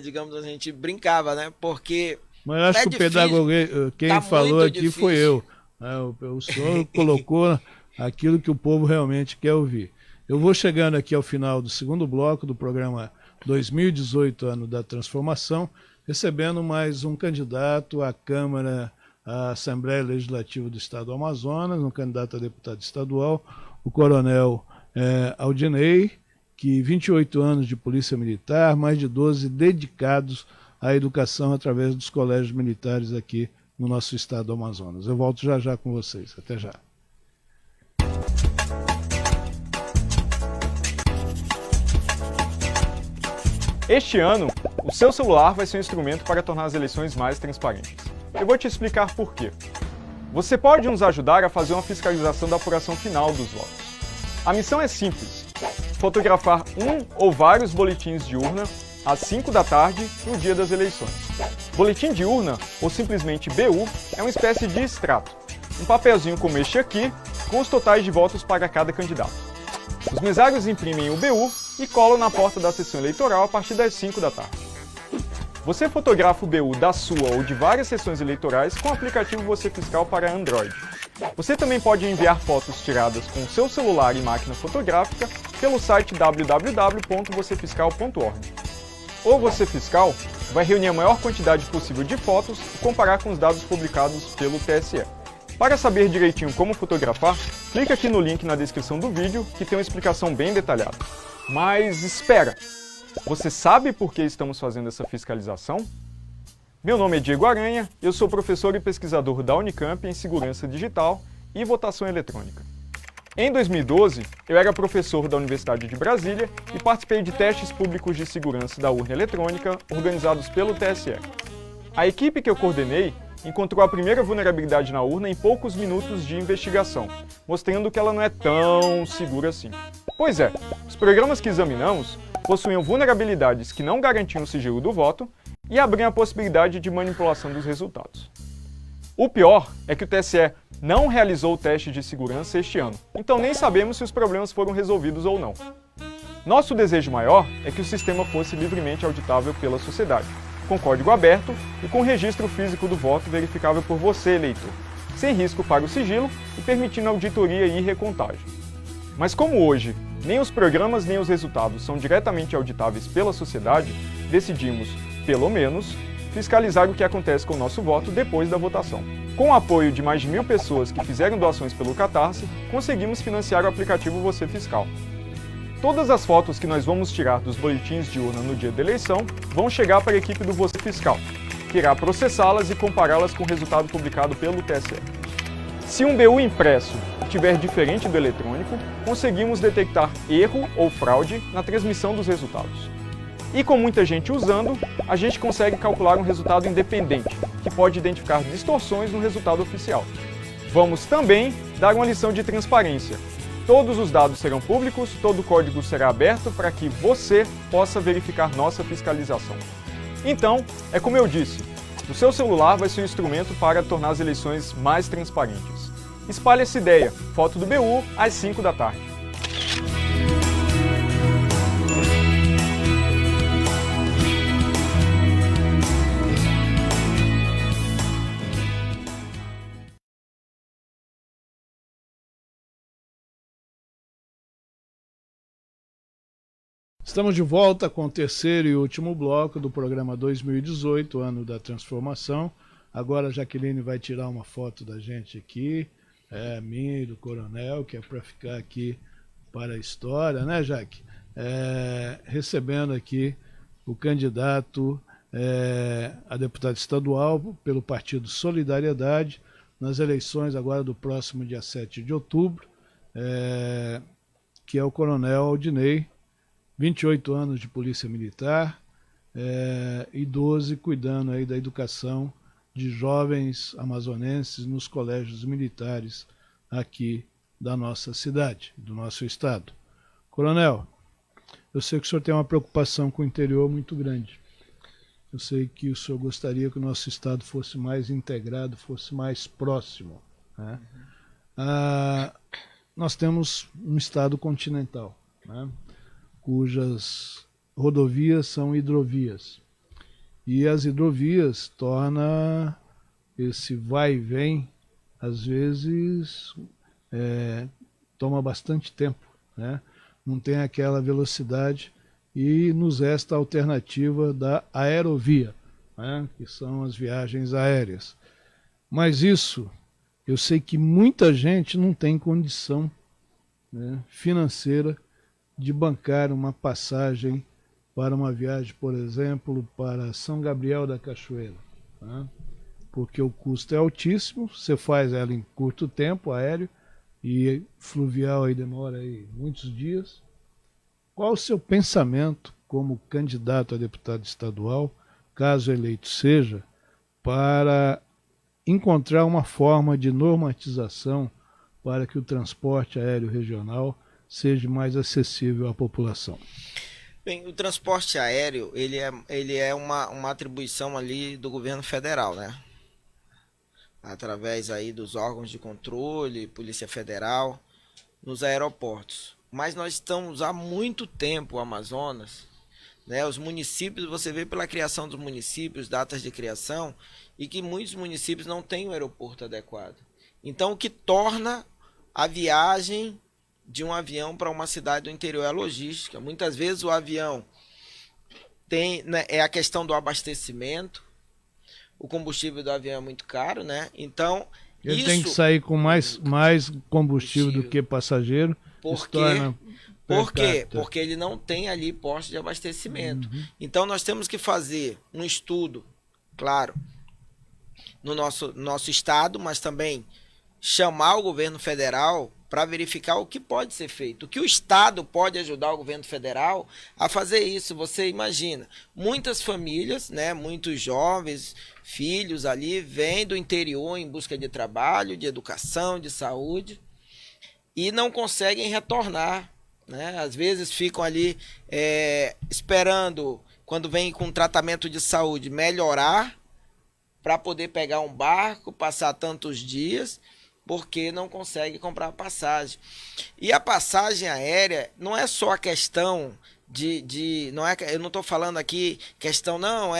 digamos, a gente brincava, né? Porque... Mas eu acho que o pedagogo, quem tá falou aqui difícil. Foi eu. O senhor colocou aquilo que o povo realmente quer ouvir. Eu vou chegando aqui ao final do segundo bloco do programa 2018, Ano da Transformação, recebendo mais um candidato à Câmara, à Assembleia Legislativa do Estado do Amazonas, um candidato a deputado estadual, o coronel Aldinei, que 28 anos de Polícia Militar, mais de 12 dedicados à educação através dos colégios militares aqui no nosso estado do Amazonas. Eu volto já já com vocês. Até já. Este ano, o seu celular vai ser um instrumento para tornar as eleições mais transparentes. Eu vou te explicar por quê. Você pode nos ajudar a fazer uma fiscalização da apuração final dos votos. A missão é simples: fotografar um ou vários boletins de urna às 5 da tarde, no dia das eleições. Boletim de urna, ou simplesmente BU, é uma espécie de extrato, um papelzinho como este aqui, com os totais de votos para cada candidato. Os mesários imprimem o BU e colam na porta da sessão eleitoral a partir das 5 da tarde. Você fotografa o BU da sua ou de várias sessões eleitorais com o aplicativo Você Fiscal para Android. Você também pode enviar fotos tiradas com seu celular e máquina fotográfica pelo site www.vocefiscal.org. O Você Fiscal vai reunir a maior quantidade possível de fotos e comparar com os dados publicados pelo TSE. Para saber direitinho como fotografar, clique aqui no link na descrição do vídeo que tem uma explicação bem detalhada. Mas espera! Você sabe por que estamos fazendo essa fiscalização? Meu nome é Diego Aranha, eu sou professor e pesquisador da Unicamp em Segurança Digital e Votação Eletrônica. Em 2012, eu era professor da Universidade de Brasília e participei de testes públicos de segurança da urna eletrônica organizados pelo TSE. A equipe que eu coordenei encontrou a primeira vulnerabilidade na urna em poucos minutos de investigação, mostrando que ela não é tão segura assim. Pois é, os programas que examinamos possuíam vulnerabilidades que não garantiam o sigilo do voto e abriam a possibilidade de manipulação dos resultados. O pior é que o TSE não realizou o teste de segurança este ano, então nem sabemos se os problemas foram resolvidos ou não. Nosso desejo maior é que o sistema fosse livremente auditável pela sociedade, com código aberto e com registro físico do voto verificável por você, eleitor, sem risco para o sigilo e permitindo auditoria e recontagem. Mas como hoje, nem os programas nem os resultados são diretamente auditáveis pela sociedade, decidimos, pelo menos, fiscalizar o que acontece com o nosso voto depois da votação. Com o apoio de mais de 1.000 pessoas que fizeram doações pelo Catarse, conseguimos financiar o aplicativo Você Fiscal. Todas as fotos que nós vamos tirar dos boletins de urna no dia da eleição vão chegar para a equipe do Você Fiscal, que irá processá-las e compará-las com o resultado publicado pelo TSE. Se um BU impresso estiver diferente do eletrônico, conseguimos detectar erro ou fraude na transmissão dos resultados. E com muita gente usando, a gente consegue calcular um resultado independente, que pode identificar distorções no resultado oficial. Vamos também dar uma lição de transparência. Todos os dados serão públicos, todo o código será aberto para que você possa verificar nossa fiscalização. Então, é como eu disse, o seu celular vai ser um instrumento para tornar as eleições mais transparentes. Espalhe essa ideia, foto do BU às 5 da tarde. Estamos de volta com o terceiro e último bloco do programa 2018, Ano da Transformação. Agora a Jaqueline vai tirar uma foto da gente aqui, minha e do coronel, que é para ficar aqui para a história, né, Jaque? Recebendo aqui o candidato a deputado estadual pelo Partido Solidariedade, nas eleições agora do próximo dia 7 de outubro, que é o coronel Aldinei, 28 anos de polícia militar e 12 cuidando aí da educação de jovens amazonenses nos colégios militares aqui da nossa cidade, do nosso estado. Coronel, eu sei que o senhor tem uma preocupação com o interior muito grande. Eu sei que o senhor gostaria que o nosso estado fosse mais integrado, fosse mais próximo, né? Nós temos um estado continental, né, cujas rodovias são hidrovias. E as hidrovias tornam esse vai e vem, às vezes, toma bastante tempo, né? Não tem aquela velocidade e nos resta a alternativa da aerovia, né, que são as viagens aéreas. Mas isso, eu sei que muita gente não tem condição, né, financeira de bancar uma passagem para uma viagem, por exemplo, para São Gabriel da Cachoeira, né, porque o custo é altíssimo, você faz ela em curto tempo, aéreo, e fluvial aí demora aí muitos dias. Qual o seu pensamento como candidato a deputado estadual, caso eleito seja, para encontrar uma forma de normatização para que o transporte aéreo regional seja mais acessível à população? Bem, o transporte aéreo, ele é uma atribuição ali do governo federal, né? Através aí dos órgãos de controle, Polícia Federal, nos aeroportos. Mas nós estamos há muito tempo, o Amazonas, né? Os municípios, você vê pela criação dos municípios, datas de criação, e que muitos municípios não têm um aeroporto adequado. Então, o que torna a viagem de um avião para uma cidade do interior é a logística. Muitas vezes o avião tem, né, é a questão do abastecimento, o combustível do avião é muito caro, né? Então, ele tem que sair com mais combustível do que passageiro. Por quê? Porque ele não tem ali posto de abastecimento. Então nós temos que fazer um estudo, claro, no nosso estado, mas também chamar o governo federal para verificar o que pode ser feito. O que o estado pode ajudar o governo federal a fazer isso. Você imagina, muitas famílias, né, muitos jovens, filhos ali, vêm do interior em busca de trabalho, de educação, de saúde, e não conseguem retornar, né? Às vezes ficam ali esperando, quando vem com tratamento de saúde, melhorar para poder pegar um barco, passar tantos dias, porque não consegue comprar passagem. E a passagem aérea não é só a questão eu não estou falando aqui questão, não,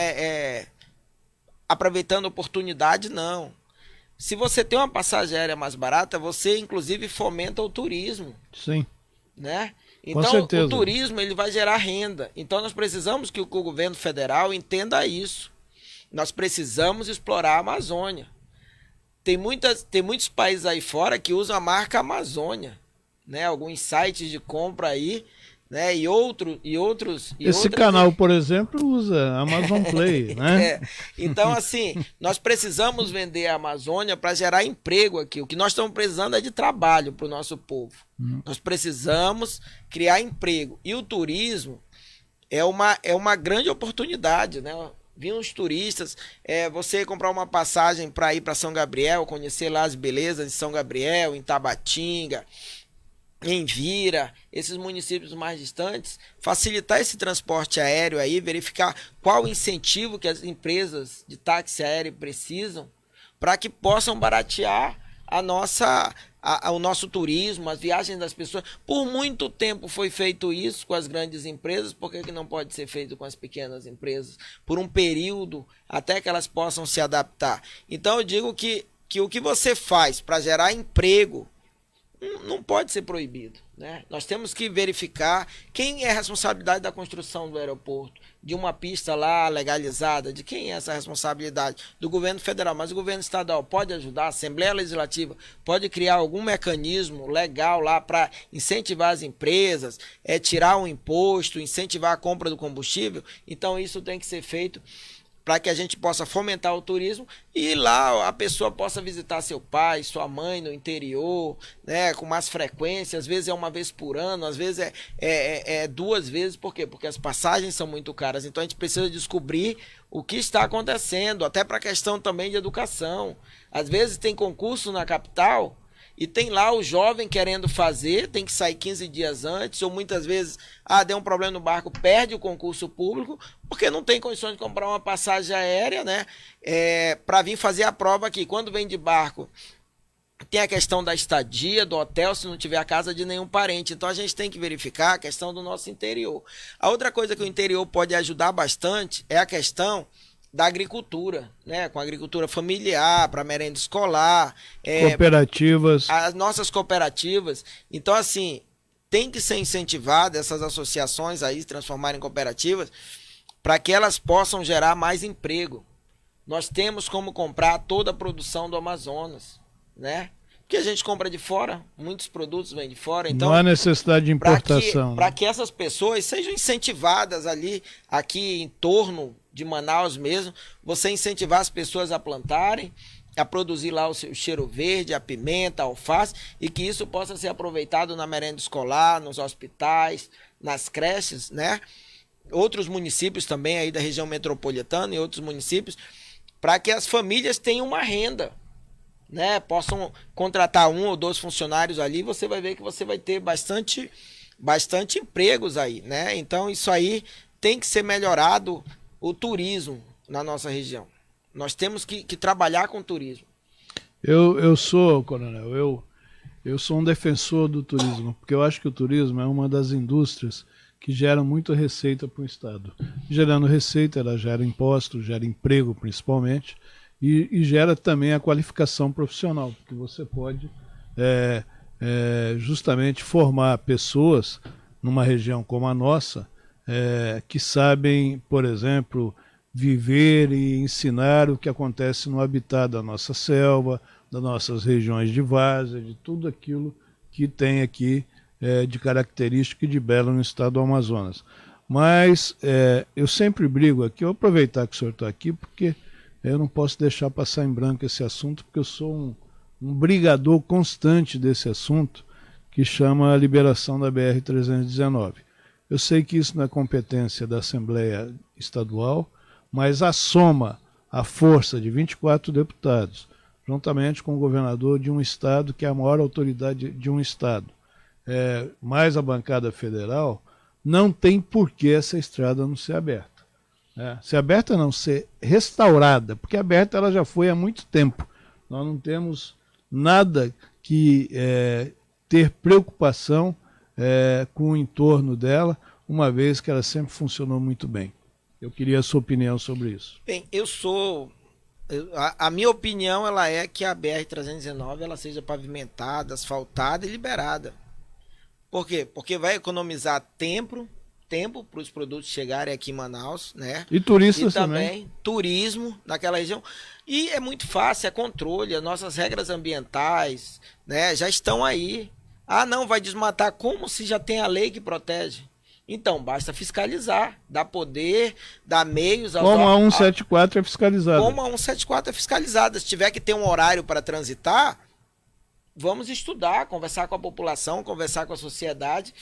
aproveitando a oportunidade, não. Se você tem uma passagem aérea mais barata, você inclusive fomenta o turismo. Sim. Né? Com Então, certeza. o turismo ele vai gerar renda. Então, nós precisamos que o governo federal entenda isso. Nós precisamos explorar a Amazônia. Tem muitos países aí fora que usam a marca Amazônia, né? Alguns sites de compra aí, né? E outros. Esse canal, por exemplo, usa Amazon Play, né? Então, assim, nós precisamos vender a Amazônia para gerar emprego aqui. O que nós estamos precisando é de trabalho para o nosso povo. Nós precisamos criar emprego. E o turismo é uma grande oportunidade, né? Vinham os turistas, você comprar uma passagem para ir para São Gabriel, conhecer lá as belezas de São Gabriel, em Tabatinga, em Vira, esses municípios mais distantes, facilitar esse transporte aéreo aí, verificar qual o incentivo que as empresas de táxi aéreo precisam para que possam baratear o nosso turismo, as viagens das pessoas. Por muito tempo foi feito isso com as grandes empresas, por que não pode ser feito com as pequenas empresas? Por um período, até que elas possam se adaptar. Então eu digo que o que você faz para gerar emprego não pode ser proibido, né? Nós temos que verificar quem é a responsabilidade da construção do aeroporto, de uma pista lá legalizada, de quem é essa responsabilidade? Do governo federal, mas o governo estadual pode ajudar, a Assembleia Legislativa pode criar algum mecanismo legal lá para incentivar as empresas, tirar um imposto, incentivar a compra do combustível. Então isso tem que ser feito para que a gente possa fomentar o turismo e lá a pessoa possa visitar seu pai, sua mãe no interior, né, com mais frequência. Às vezes é uma vez por ano, às vezes é 2 vezes. Por quê? Porque as passagens são muito caras. Então a gente precisa descobrir o que está acontecendo, até para a questão também de educação. Às vezes tem concurso na capital e tem lá o jovem querendo fazer, tem que sair 15 dias antes, ou muitas vezes, deu um problema no barco, perde o concurso público, porque não tem condições de comprar uma passagem aérea, né? Para vir fazer a prova aqui. Quando vem de barco, tem a questão da estadia, do hotel, se não tiver a casa de nenhum parente. Então a gente tem que verificar a questão do nosso interior. A outra coisa que o interior pode ajudar bastante é a questão da agricultura, né? Com a agricultura familiar, para merenda escolar. Cooperativas. As nossas cooperativas. Então, assim, tem que ser incentivada essas associações aí se transformarem em cooperativas para que elas possam gerar mais emprego. Nós temos como comprar toda a produção do Amazonas, né? Porque a gente compra de fora, muitos produtos vêm de fora. Então, não há necessidade de importação. Para que essas pessoas sejam incentivadas ali, aqui em torno de Manaus mesmo, você incentivar as pessoas a plantarem, a produzir lá o cheiro verde, a pimenta, a alface, e que isso possa ser aproveitado na merenda escolar, nos hospitais, nas creches, né? Outros municípios também aí da região metropolitana e outros municípios, para que as famílias tenham uma renda, né? Possam contratar 1 ou 2 funcionários ali, você vai ver que você vai ter bastante empregos aí, né? Então isso aí tem que ser melhorado, o turismo na nossa região. Nós temos que trabalhar com o turismo. Eu sou, coronel, eu sou um defensor do turismo, porque eu acho que o turismo é uma das indústrias que geram muita receita para o Estado. Gerando receita, ela gera impostos, gera emprego principalmente, e gera também a qualificação profissional, porque você pode justamente formar pessoas numa região como a nossa, que sabem, por exemplo, viver e ensinar o que acontece no habitat da nossa selva, das nossas regiões de várzea, de tudo aquilo que tem aqui de característica e de belo no estado do Amazonas. Mas eu sempre brigo aqui, eu vou aproveitar que o senhor está aqui, porque eu não posso deixar passar em branco esse assunto, porque eu sou um brigador constante desse assunto, que chama a liberação da BR-319. Eu sei que isso não é competência da Assembleia Estadual, mas a soma, a força de 24 deputados, juntamente com o governador de um estado, que é a maior autoridade de um estado, mais a bancada federal, não tem por que essa estrada não ser aberta. Ser aberta não, ser restaurada, porque aberta ela já foi há muito tempo. Nós não temos nada que ter preocupação com o entorno dela, uma vez que ela sempre funcionou muito bem. Eu queria a sua opinião sobre isso. Bem, a minha opinião ela é que a BR-319 ela seja pavimentada, asfaltada e liberada. Por quê? Porque vai economizar tempo para os produtos chegarem aqui em Manaus, né? E turistas e também. Turismo naquela região. E é muito fácil, é controle, as nossas regras ambientais, né, já estão aí. Não, vai desmatar, como se já tem a lei que protege? Então, basta fiscalizar, dar poder, dar meios... Como a 174 é fiscalizada. Como a 174 é fiscalizada. Se tiver que ter um horário para transitar, vamos estudar, conversar com a população, conversar com a sociedade,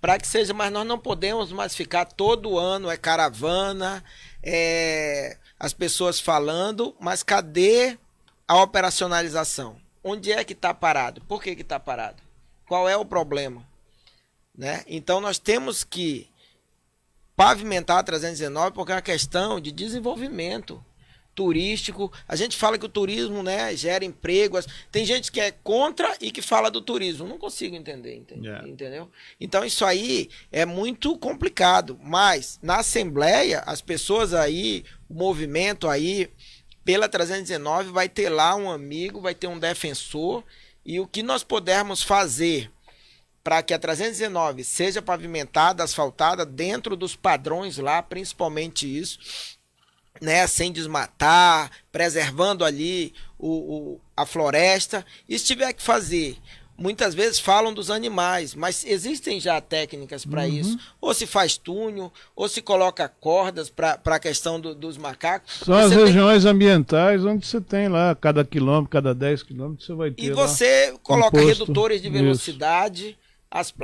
para que seja, mas nós não podemos mais ficar todo ano, caravana, as pessoas falando, mas cadê a operacionalização? Onde é que está parado? Por que está parado? Qual é o problema? Né? Então nós temos que pavimentar a 319 porque é uma questão de desenvolvimento turístico. A gente fala que o turismo, né, gera empregos. Tem gente que é contra e que fala do turismo. Não consigo entender, entendeu? Então isso aí é muito complicado. Mas na Assembleia, as pessoas aí, o movimento aí, pela 319, vai ter lá um amigo, vai ter um defensor. E o que nós pudermos fazer para que a 319 seja pavimentada, asfaltada, dentro dos padrões lá, principalmente isso, né, sem desmatar, preservando ali a floresta. E se tiver que fazer muitas vezes falam dos animais, mas existem já técnicas para isso. Ou se faz túnel, ou se coloca cordas para a questão dos macacos. São as regiões ambientais onde você tem lá, cada quilômetro, cada 10 quilômetros você vai ter. E você coloca redutores de velocidade. Isso.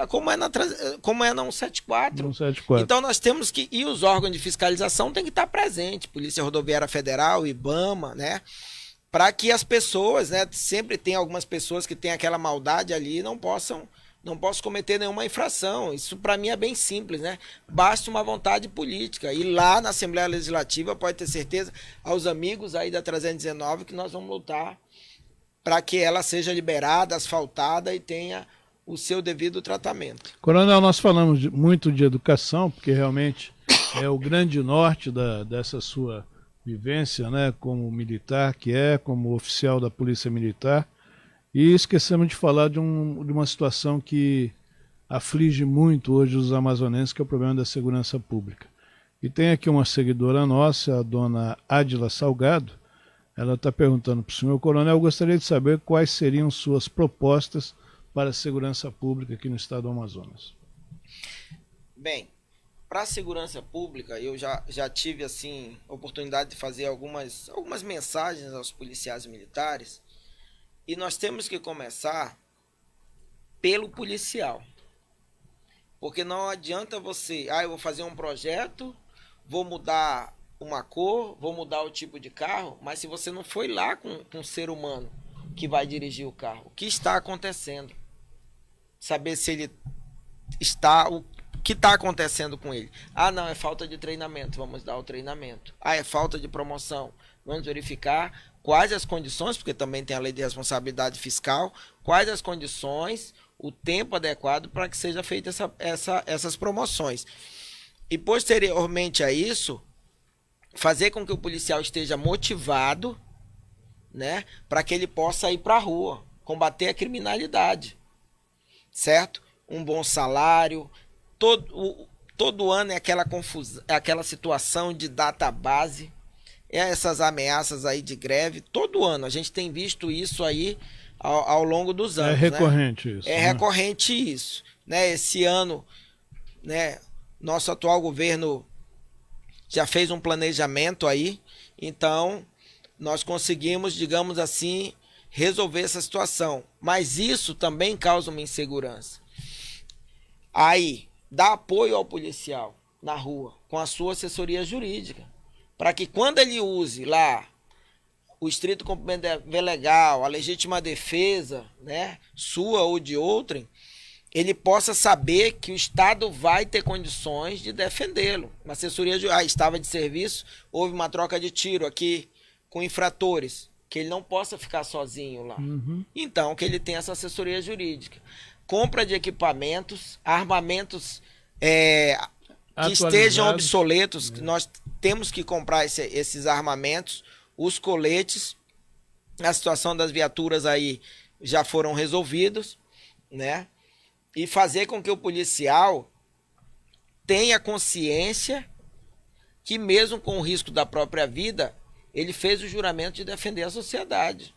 Como é na 174. 174. Então nós temos que, e os órgãos de fiscalização têm que estar presentes, Polícia Rodoviária Federal, IBAMA, né? Para que as pessoas, né? Sempre tem algumas pessoas que têm aquela maldade ali e não possam cometer nenhuma infração. Isso para mim é bem simples, né? Basta uma vontade política. E lá na Assembleia Legislativa, pode ter certeza, aos amigos aí da 319, que nós vamos lutar para que ela seja liberada, asfaltada e tenha o seu devido tratamento. Coronel, nós falamos muito de educação, porque realmente é o grande norte dessa sua vivência, né, como militar como oficial da Polícia Militar, e esquecemos de falar de uma situação que aflige muito hoje os amazonenses, que é o problema da segurança pública. E tem aqui uma seguidora nossa, a dona Adila Salgado. Ela está perguntando para o senhor, coronel, eu gostaria de saber quais seriam suas propostas para a segurança pública aqui no estado do Amazonas. Bem, para a segurança pública, eu já tive assim oportunidade de fazer algumas mensagens aos policiais militares, e nós temos que começar pelo policial. Porque não adianta você, eu vou fazer um projeto, vou mudar uma cor, vou mudar o tipo de carro, mas se você não foi lá com um ser humano que vai dirigir o carro, o que está acontecendo? Saber se ele o que está acontecendo com ele. Não, é falta de treinamento, vamos dar o treinamento. É falta de promoção, vamos verificar quais as condições, porque também tem a lei de responsabilidade fiscal, quais as condições, o tempo adequado para que seja feita essas promoções. E posteriormente a isso, fazer com que o policial esteja motivado, né, para que ele possa ir para a rua, combater a criminalidade. Certo? Um bom salário, todo ano é aquela confusão, é aquela situação de database, essas ameaças aí de greve, todo ano a gente tem visto isso aí ao longo dos anos. É recorrente, né? Isso. É recorrente isso, né? Esse ano, né, nosso atual governo já fez um planejamento aí, então nós conseguimos, digamos assim, resolver essa situação, mas isso também causa uma insegurança. Aí, dá apoio ao policial na rua, com a sua assessoria jurídica, para que quando ele use lá o estrito cumprimento do dever legal, a legítima defesa, né, sua ou de outrem, ele possa saber que o Estado vai ter condições de defendê-lo. Uma assessoria estava de serviço, houve uma troca de tiro aqui com infratores, que ele não possa ficar sozinho lá. Então, que ele tenha essa assessoria jurídica. Compra de equipamentos, armamentos que estejam obsoletos, que nós temos que comprar esses armamentos, os coletes, a situação das viaturas aí já foram resolvidos, né? E fazer com que o policial tenha consciência que mesmo com o risco da própria vida, ele fez o juramento de defender a sociedade,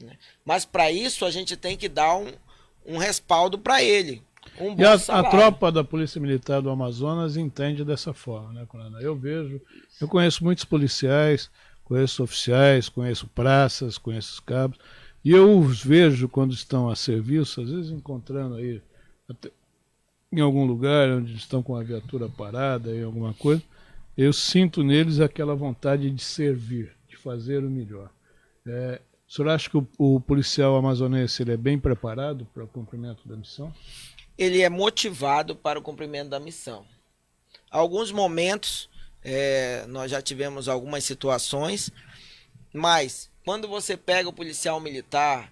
né? Mas para isso a gente tem que dar um respaldo para ele. Um bom salário. A tropa da Polícia Militar do Amazonas entende dessa forma, né, Coronel? Eu conheço muitos policiais, conheço oficiais, conheço praças, conheço cabos, e eu os vejo quando estão a serviço, às vezes encontrando aí em algum lugar onde estão com a viatura parada, em alguma coisa, eu sinto neles aquela vontade de servir, de fazer o melhor. O senhor acha que o policial amazonense ele é bem preparado para o cumprimento da missão? Ele é motivado para o cumprimento da missão. Alguns momentos, nós já tivemos algumas situações, mas quando você pega o policial militar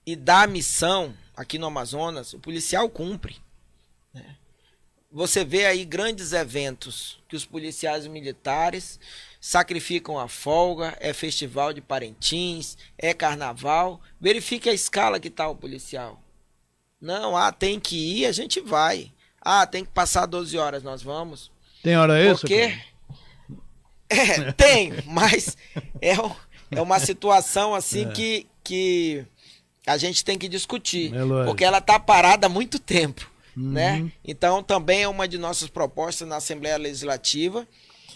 e dá a missão aqui no Amazonas, o policial cumpre, né? Você vê aí grandes eventos que os policiais militares sacrificam a folga, é festival de Parintins, é carnaval. Verifique a escala que está o policial. Não, tem que ir, a gente vai. Tem que passar 12 horas, nós vamos. Tem hora extra? Porque tem, mas é uma situação assim que a gente tem que discutir, É lógico. porque ela está parada há muito tempo, né? Então também é uma de nossas propostas na Assembleia Legislativa.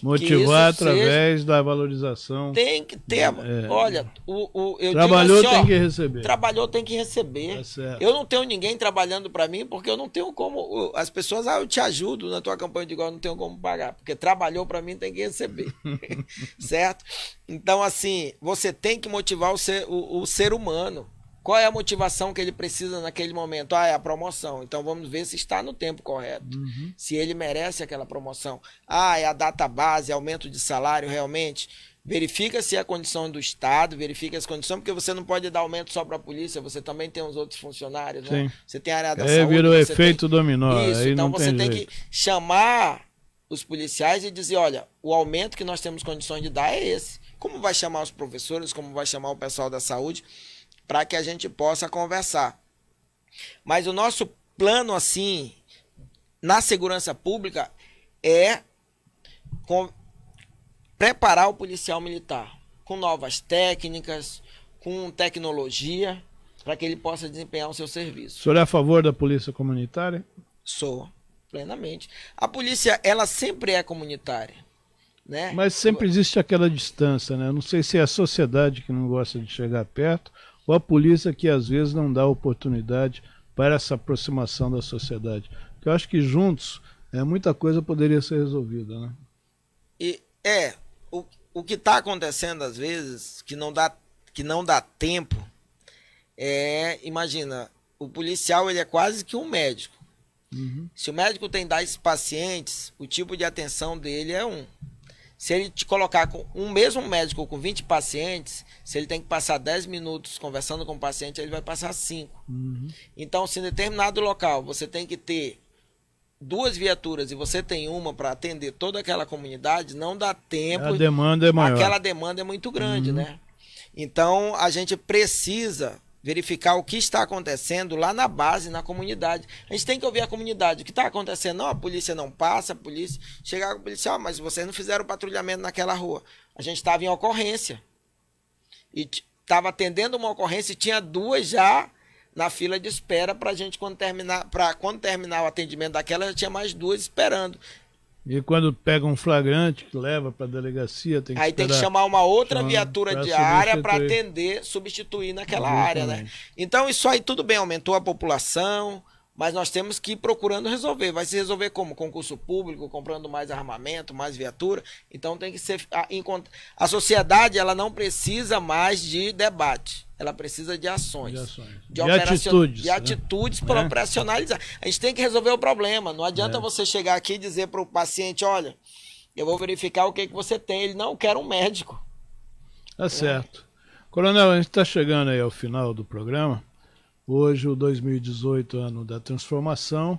Motivar através da valorização. Tem que ter. Olha, eu trabalhou digo assim, tem que receber. Trabalhou tem que receber. Tá certo. Eu não tenho ninguém trabalhando para mim, porque eu não tenho como. As pessoas, eu te ajudo na tua campanha de igual, eu não tenho como pagar. Porque trabalhou para mim, tem que receber. Certo? Então, assim, você tem que motivar o ser humano. Qual é a motivação que ele precisa naquele momento? É a promoção. Então vamos ver se está no tempo correto. Se ele merece aquela promoção. É a data base, aumento de salário realmente. Verifica se é a condição do Estado, verifica as condições, porque você não pode dar aumento só para a polícia, você também tem os outros funcionários, né? Sim. Você tem a área da saúde. Vira o efeito dominó. Isso, aí então não você tem jeito. que chamar os policiais e dizer, olha, o aumento que nós temos condições de dar é esse. Como vai chamar os professores, como vai chamar o pessoal da saúde, para que a gente possa conversar. Mas o nosso plano, assim, na segurança pública, é preparar o policial militar com novas técnicas, com tecnologia, para que ele possa desempenhar o seu serviço. O senhor é a favor da polícia comunitária? Sou, plenamente. A polícia, ela sempre é comunitária, né? Mas sempre existe aquela distância, né? Eu não sei se é a sociedade que não gosta de chegar perto, ou a polícia que às vezes não dá oportunidade para essa aproximação da sociedade. Porque eu acho que juntos muita coisa poderia ser resolvida, né? O que está acontecendo às vezes, que não dá tempo, imagina, o policial ele é quase que um médico. Se o médico tem 10 pacientes, o tipo de atenção dele é um. Se ele te colocar com um mesmo médico com 20 pacientes, se ele tem que passar 10 minutos conversando com o paciente, ele vai passar 5. Então, se em determinado local você tem que ter 2 viaturas e você tem uma para atender toda aquela comunidade, não dá tempo. A demanda é maior. Aquela demanda é muito grande, né? Então, a gente precisa verificar o que está acontecendo lá na base, na comunidade. A gente tem que ouvir a comunidade. O que está acontecendo? Não, a polícia não passa, a polícia... Chegar com o policial, mas vocês não fizeram patrulhamento naquela rua. A gente estava em ocorrência. E estava atendendo uma ocorrência e tinha 2 já na fila de espera para a gente, quando terminar o atendimento daquela, já tinha mais 2 esperando. E quando pega um flagrante que leva para a delegacia, tem que Aí tem que chamar uma outra viatura pra diária para atender, substituir naquela área, né? Então isso aí tudo bem, aumentou a população, mas nós temos que ir procurando resolver. Vai se resolver como? Concurso público, comprando mais armamento, mais viatura. Então tem que ser... A sociedade, ela não precisa mais de debate. Ela precisa de ações. De atitudes. De atitudes para operacionalizar. A gente tem que resolver o problema. Não adianta você chegar aqui e dizer para o paciente, olha, eu vou verificar o que você tem. Ele não quer um médico. Tá certo. Coronel, a gente está chegando aí ao final do programa. Hoje, o 2018, ano da transformação,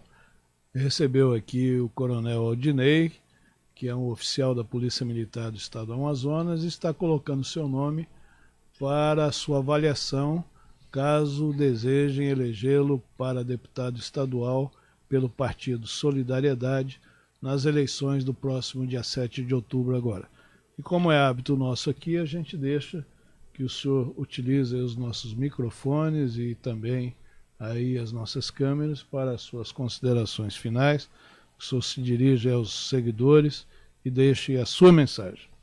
recebeu aqui o Coronel Aldinei, que é um oficial da Polícia Militar do Estado do Amazonas, e está colocando seu nome para a sua avaliação, caso desejem elegê-lo para deputado estadual pelo Partido Solidariedade nas eleições do próximo dia 7 de outubro agora. E como é hábito nosso aqui, a gente deixa que o senhor utilize os nossos microfones e também aí as nossas câmeras para as suas considerações finais. O senhor se dirige aos seguidores e deixe a sua mensagem.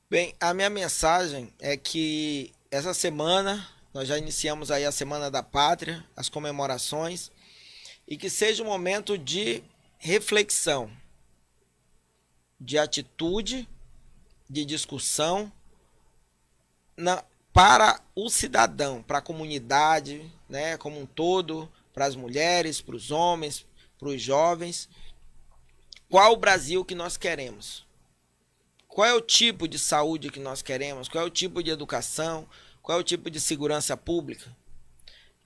Bem, a minha mensagem é que essa semana, nós já iniciamos aí a Semana da Pátria, as comemorações, e que seja um momento de reflexão, de atitude, de discussão, para o cidadão, para a comunidade, né, como um todo, para as mulheres, para os homens, para os jovens. Qual o Brasil que nós queremos? Qual é o tipo de saúde que nós queremos? Qual é o tipo de educação? Qual é o tipo de segurança pública?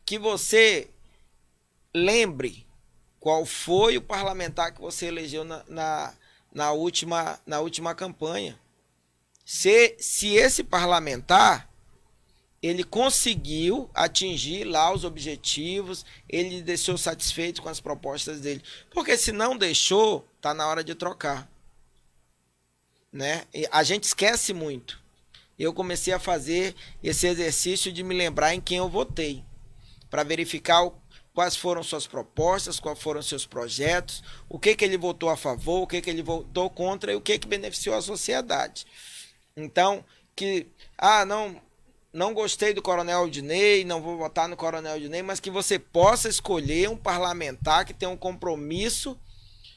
Que você lembre qual foi o parlamentar que você elegeu na última campanha. Se esse parlamentar, ele conseguiu atingir lá os objetivos, ele deixou satisfeito com as propostas dele. Porque se não deixou, está na hora de trocar. Né? A gente esquece muito. eu comecei a fazer esse exercício de me lembrar em quem eu votei, para verificar quais foram suas propostas, quais foram seus projetos, o que ele votou a favor, o que ele votou contra e o que beneficiou a sociedade. Então, não gostei do Coronel Aldiney, não vou votar no Coronel Aldiney, mas que você possa escolher um parlamentar que tenha um compromisso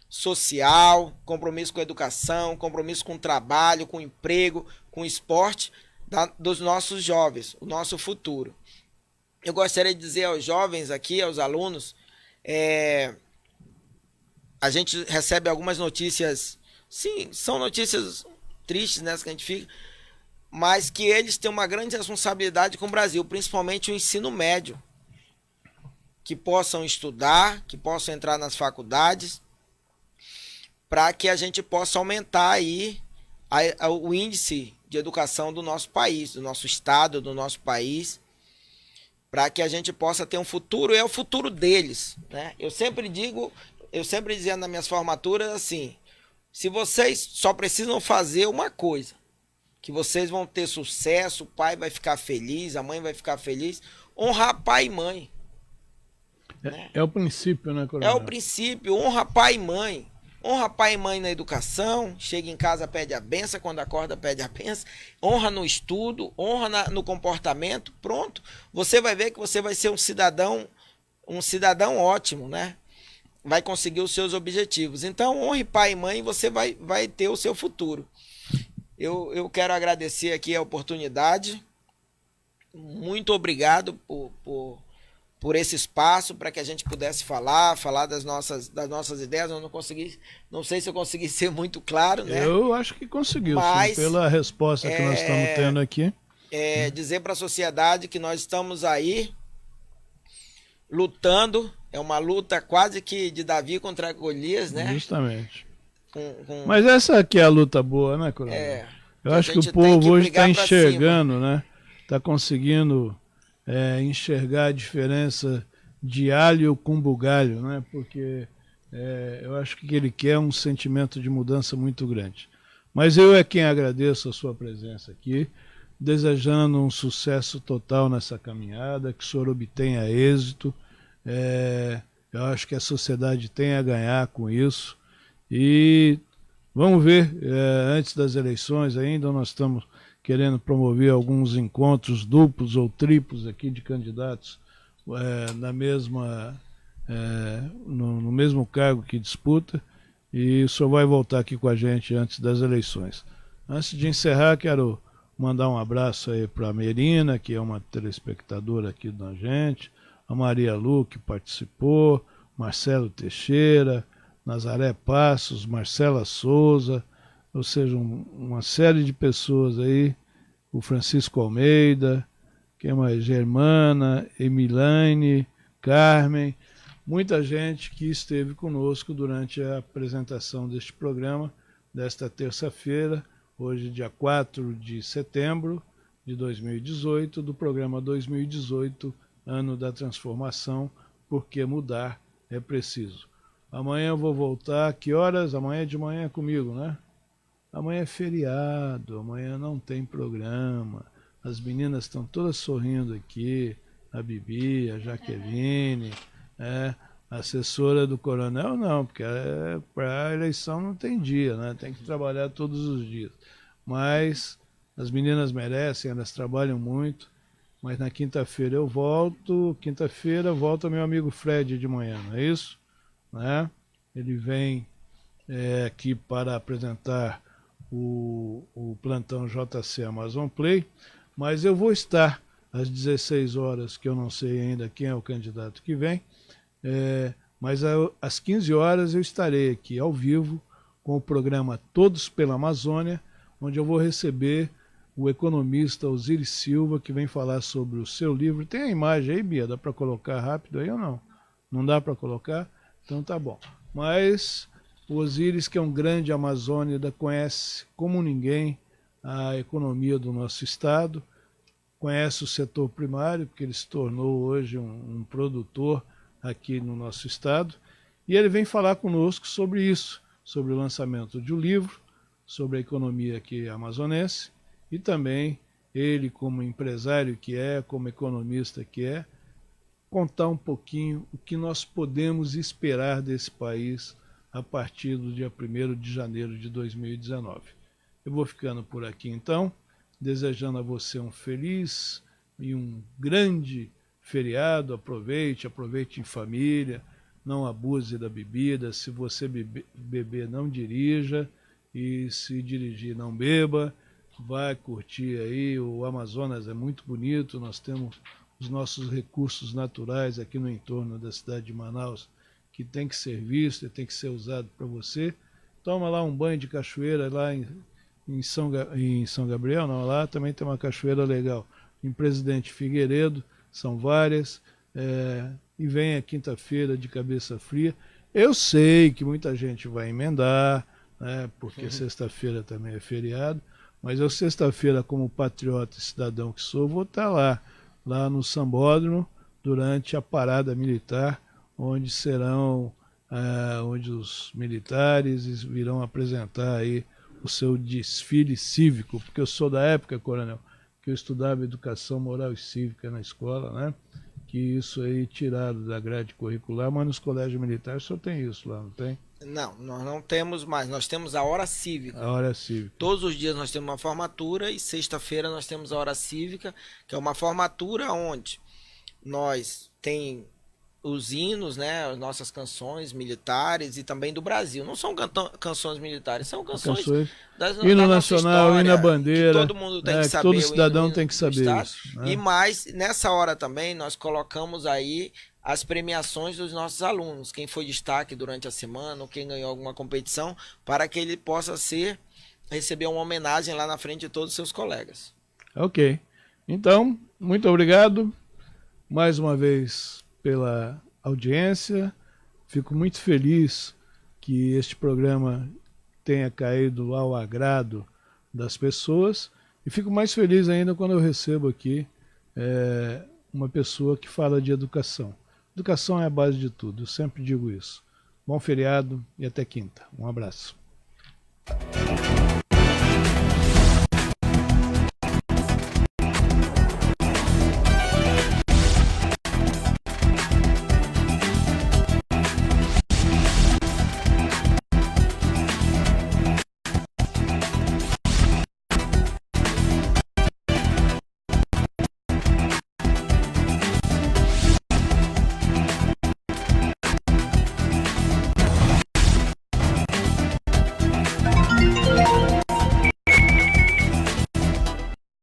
social, compromisso com a educação, compromisso com o trabalho, com o emprego, com o esporte dos nossos jovens, o nosso futuro. Eu gostaria de dizer aos jovens aqui, aos alunos, a gente recebe algumas notícias, sim, são notícias tristes, né, que a gente fica, mas que eles têm uma grande responsabilidade com o Brasil, principalmente o ensino médio, que possam estudar, que possam entrar nas faculdades, para que a gente possa aumentar aí o índice de educação do nosso país, do nosso estado, do nosso país, para que a gente possa ter um futuro, é o futuro deles, né? Eu sempre dizia nas minhas formaturas assim, se vocês só precisam fazer uma coisa, que vocês vão ter sucesso, o pai vai ficar feliz, a mãe vai ficar feliz, honrar pai e mãe. É o princípio, né, Coronel? É o princípio, honra pai e mãe. Honra pai e mãe na educação, chega em casa, pede a benção, quando acorda, pede a benção, honra no estudo, honra no comportamento, pronto. Você vai ver que você vai ser um cidadão ótimo, né? Vai conseguir os seus objetivos. Então, honre pai e mãe e você vai ter o seu futuro. Eu quero agradecer aqui a oportunidade. Muito obrigado por esse espaço, para que a gente pudesse falar das nossas ideias. Eu não sei se eu consegui ser muito claro, né? Eu acho que conseguiu, mas, sim, pela resposta que nós estamos tendo aqui. Dizer para a sociedade que nós estamos aí lutando, é uma luta quase que de Davi contra Golias, né? Justamente. Mas essa aqui é a luta boa, né, Coronel? Eu acho que o povo hoje está enxergando, né? Está conseguindo enxergar a diferença de alho com bugalho, né? Porque eu acho que ele quer um sentimento de mudança muito grande. Mas eu é quem agradeço a sua presença aqui, desejando um sucesso total nessa caminhada, que o senhor obtenha êxito. Eu acho que a sociedade tem a ganhar com isso. E vamos ver, antes das eleições ainda, nós estamos querendo promover alguns encontros duplos ou triplos aqui de candidatos no mesmo cargo que disputa, e o senhor vai voltar aqui com a gente antes das eleições. Antes de encerrar, quero mandar um abraço aí para a Merina, que é uma telespectadora aqui da gente, a Maria Lu, que participou, Marcelo Teixeira, Nazaré Passos, Marcela Souza, ou seja, uma série de pessoas aí, o Francisco Almeida, quem mais? Germana, Emilane, Carmen, muita gente que esteve conosco durante a apresentação deste programa, desta terça-feira, hoje dia 4 de setembro de 2018, do programa 2018, Ano da Transformação, porque mudar é preciso. Amanhã eu vou voltar, que horas? Amanhã de manhã comigo, né? Amanhã é feriado, amanhã não tem programa, as meninas estão todas sorrindo aqui, a Bibi, a Jaqueline, a assessora do Coronel não, porque para a eleição não tem dia, né? Tem que trabalhar todos os dias. Mas as meninas merecem, elas trabalham muito, mas na quinta-feira eu volto, quinta-feira volta meu amigo Fred de manhã, não é isso? Né? Ele vem aqui para apresentar o plantão JC Amazon Play, mas eu vou estar às 16 horas, que eu não sei ainda quem é o candidato que vem, mas às 15 horas eu estarei aqui ao vivo com o programa Todos pela Amazônia, onde eu vou receber o economista Osiris Silva, que vem falar sobre o seu livro. Tem a imagem aí, Bia? Dá para colocar rápido aí ou não? Não dá para colocar? Então tá bom. Mas o Osiris, que é um grande amazônida, conhece como ninguém a economia do nosso estado, conhece o setor primário, porque ele se tornou hoje um produtor aqui no nosso estado, e ele vem falar conosco sobre isso, sobre o lançamento de um livro, sobre a economia aqui amazonense, e também ele como empresário que é, como economista que é, contar um pouquinho o que nós podemos esperar desse país a partir do dia 1º de janeiro de 2019. Eu vou ficando por aqui então, desejando a você um feliz e um grande feriado. Aproveite em família, não abuse da bebida. Se você beber, não dirija, e se dirigir, não beba. Vai curtir aí, o Amazonas é muito bonito, nós temos os nossos recursos naturais aqui no entorno da cidade de Manaus, que tem que ser visto e tem que ser usado para você. Toma lá um banho de cachoeira lá em São Gabriel, não, lá também tem uma cachoeira legal. Em Presidente Figueiredo, são várias, e venha quinta-feira de cabeça fria. Eu sei que muita gente vai emendar, né, porque sexta-feira também é feriado, mas eu sexta-feira, como patriota e cidadão que sou, vou estar lá no Sambódromo, durante a parada militar, onde onde os militares virão apresentar aí o seu desfile cívico, porque eu sou da época, coronel, que eu estudava educação moral e cívica na escola, né? Que isso aí tirado da grade curricular, mas nos colégios militares só tem isso lá, não tem? Não, nós não temos mais, nós temos a hora cívica. A hora cívica. Todos os dias nós temos uma formatura e sexta-feira nós temos a hora cívica, que é uma formatura onde nós tem os hinos, né, as nossas canções militares e também do Brasil. Não são canções militares, são canções hino nacional, história, hino à bandeira, que todo mundo tem que saber, todo cidadão tem que saber isso, né? E mais, nessa hora também, nós colocamos aí as premiações dos nossos alunos, quem foi destaque durante a semana, ou quem ganhou alguma competição, para que ele possa receber uma homenagem lá na frente de todos os seus colegas. Ok. Então, muito obrigado mais uma vez pela audiência. Fico muito feliz que este programa tenha caído ao agrado das pessoas, e fico mais feliz ainda quando eu recebo aqui uma pessoa que fala de educação. Educação é a base de tudo, eu sempre digo isso. Bom feriado e até quinta. Um abraço.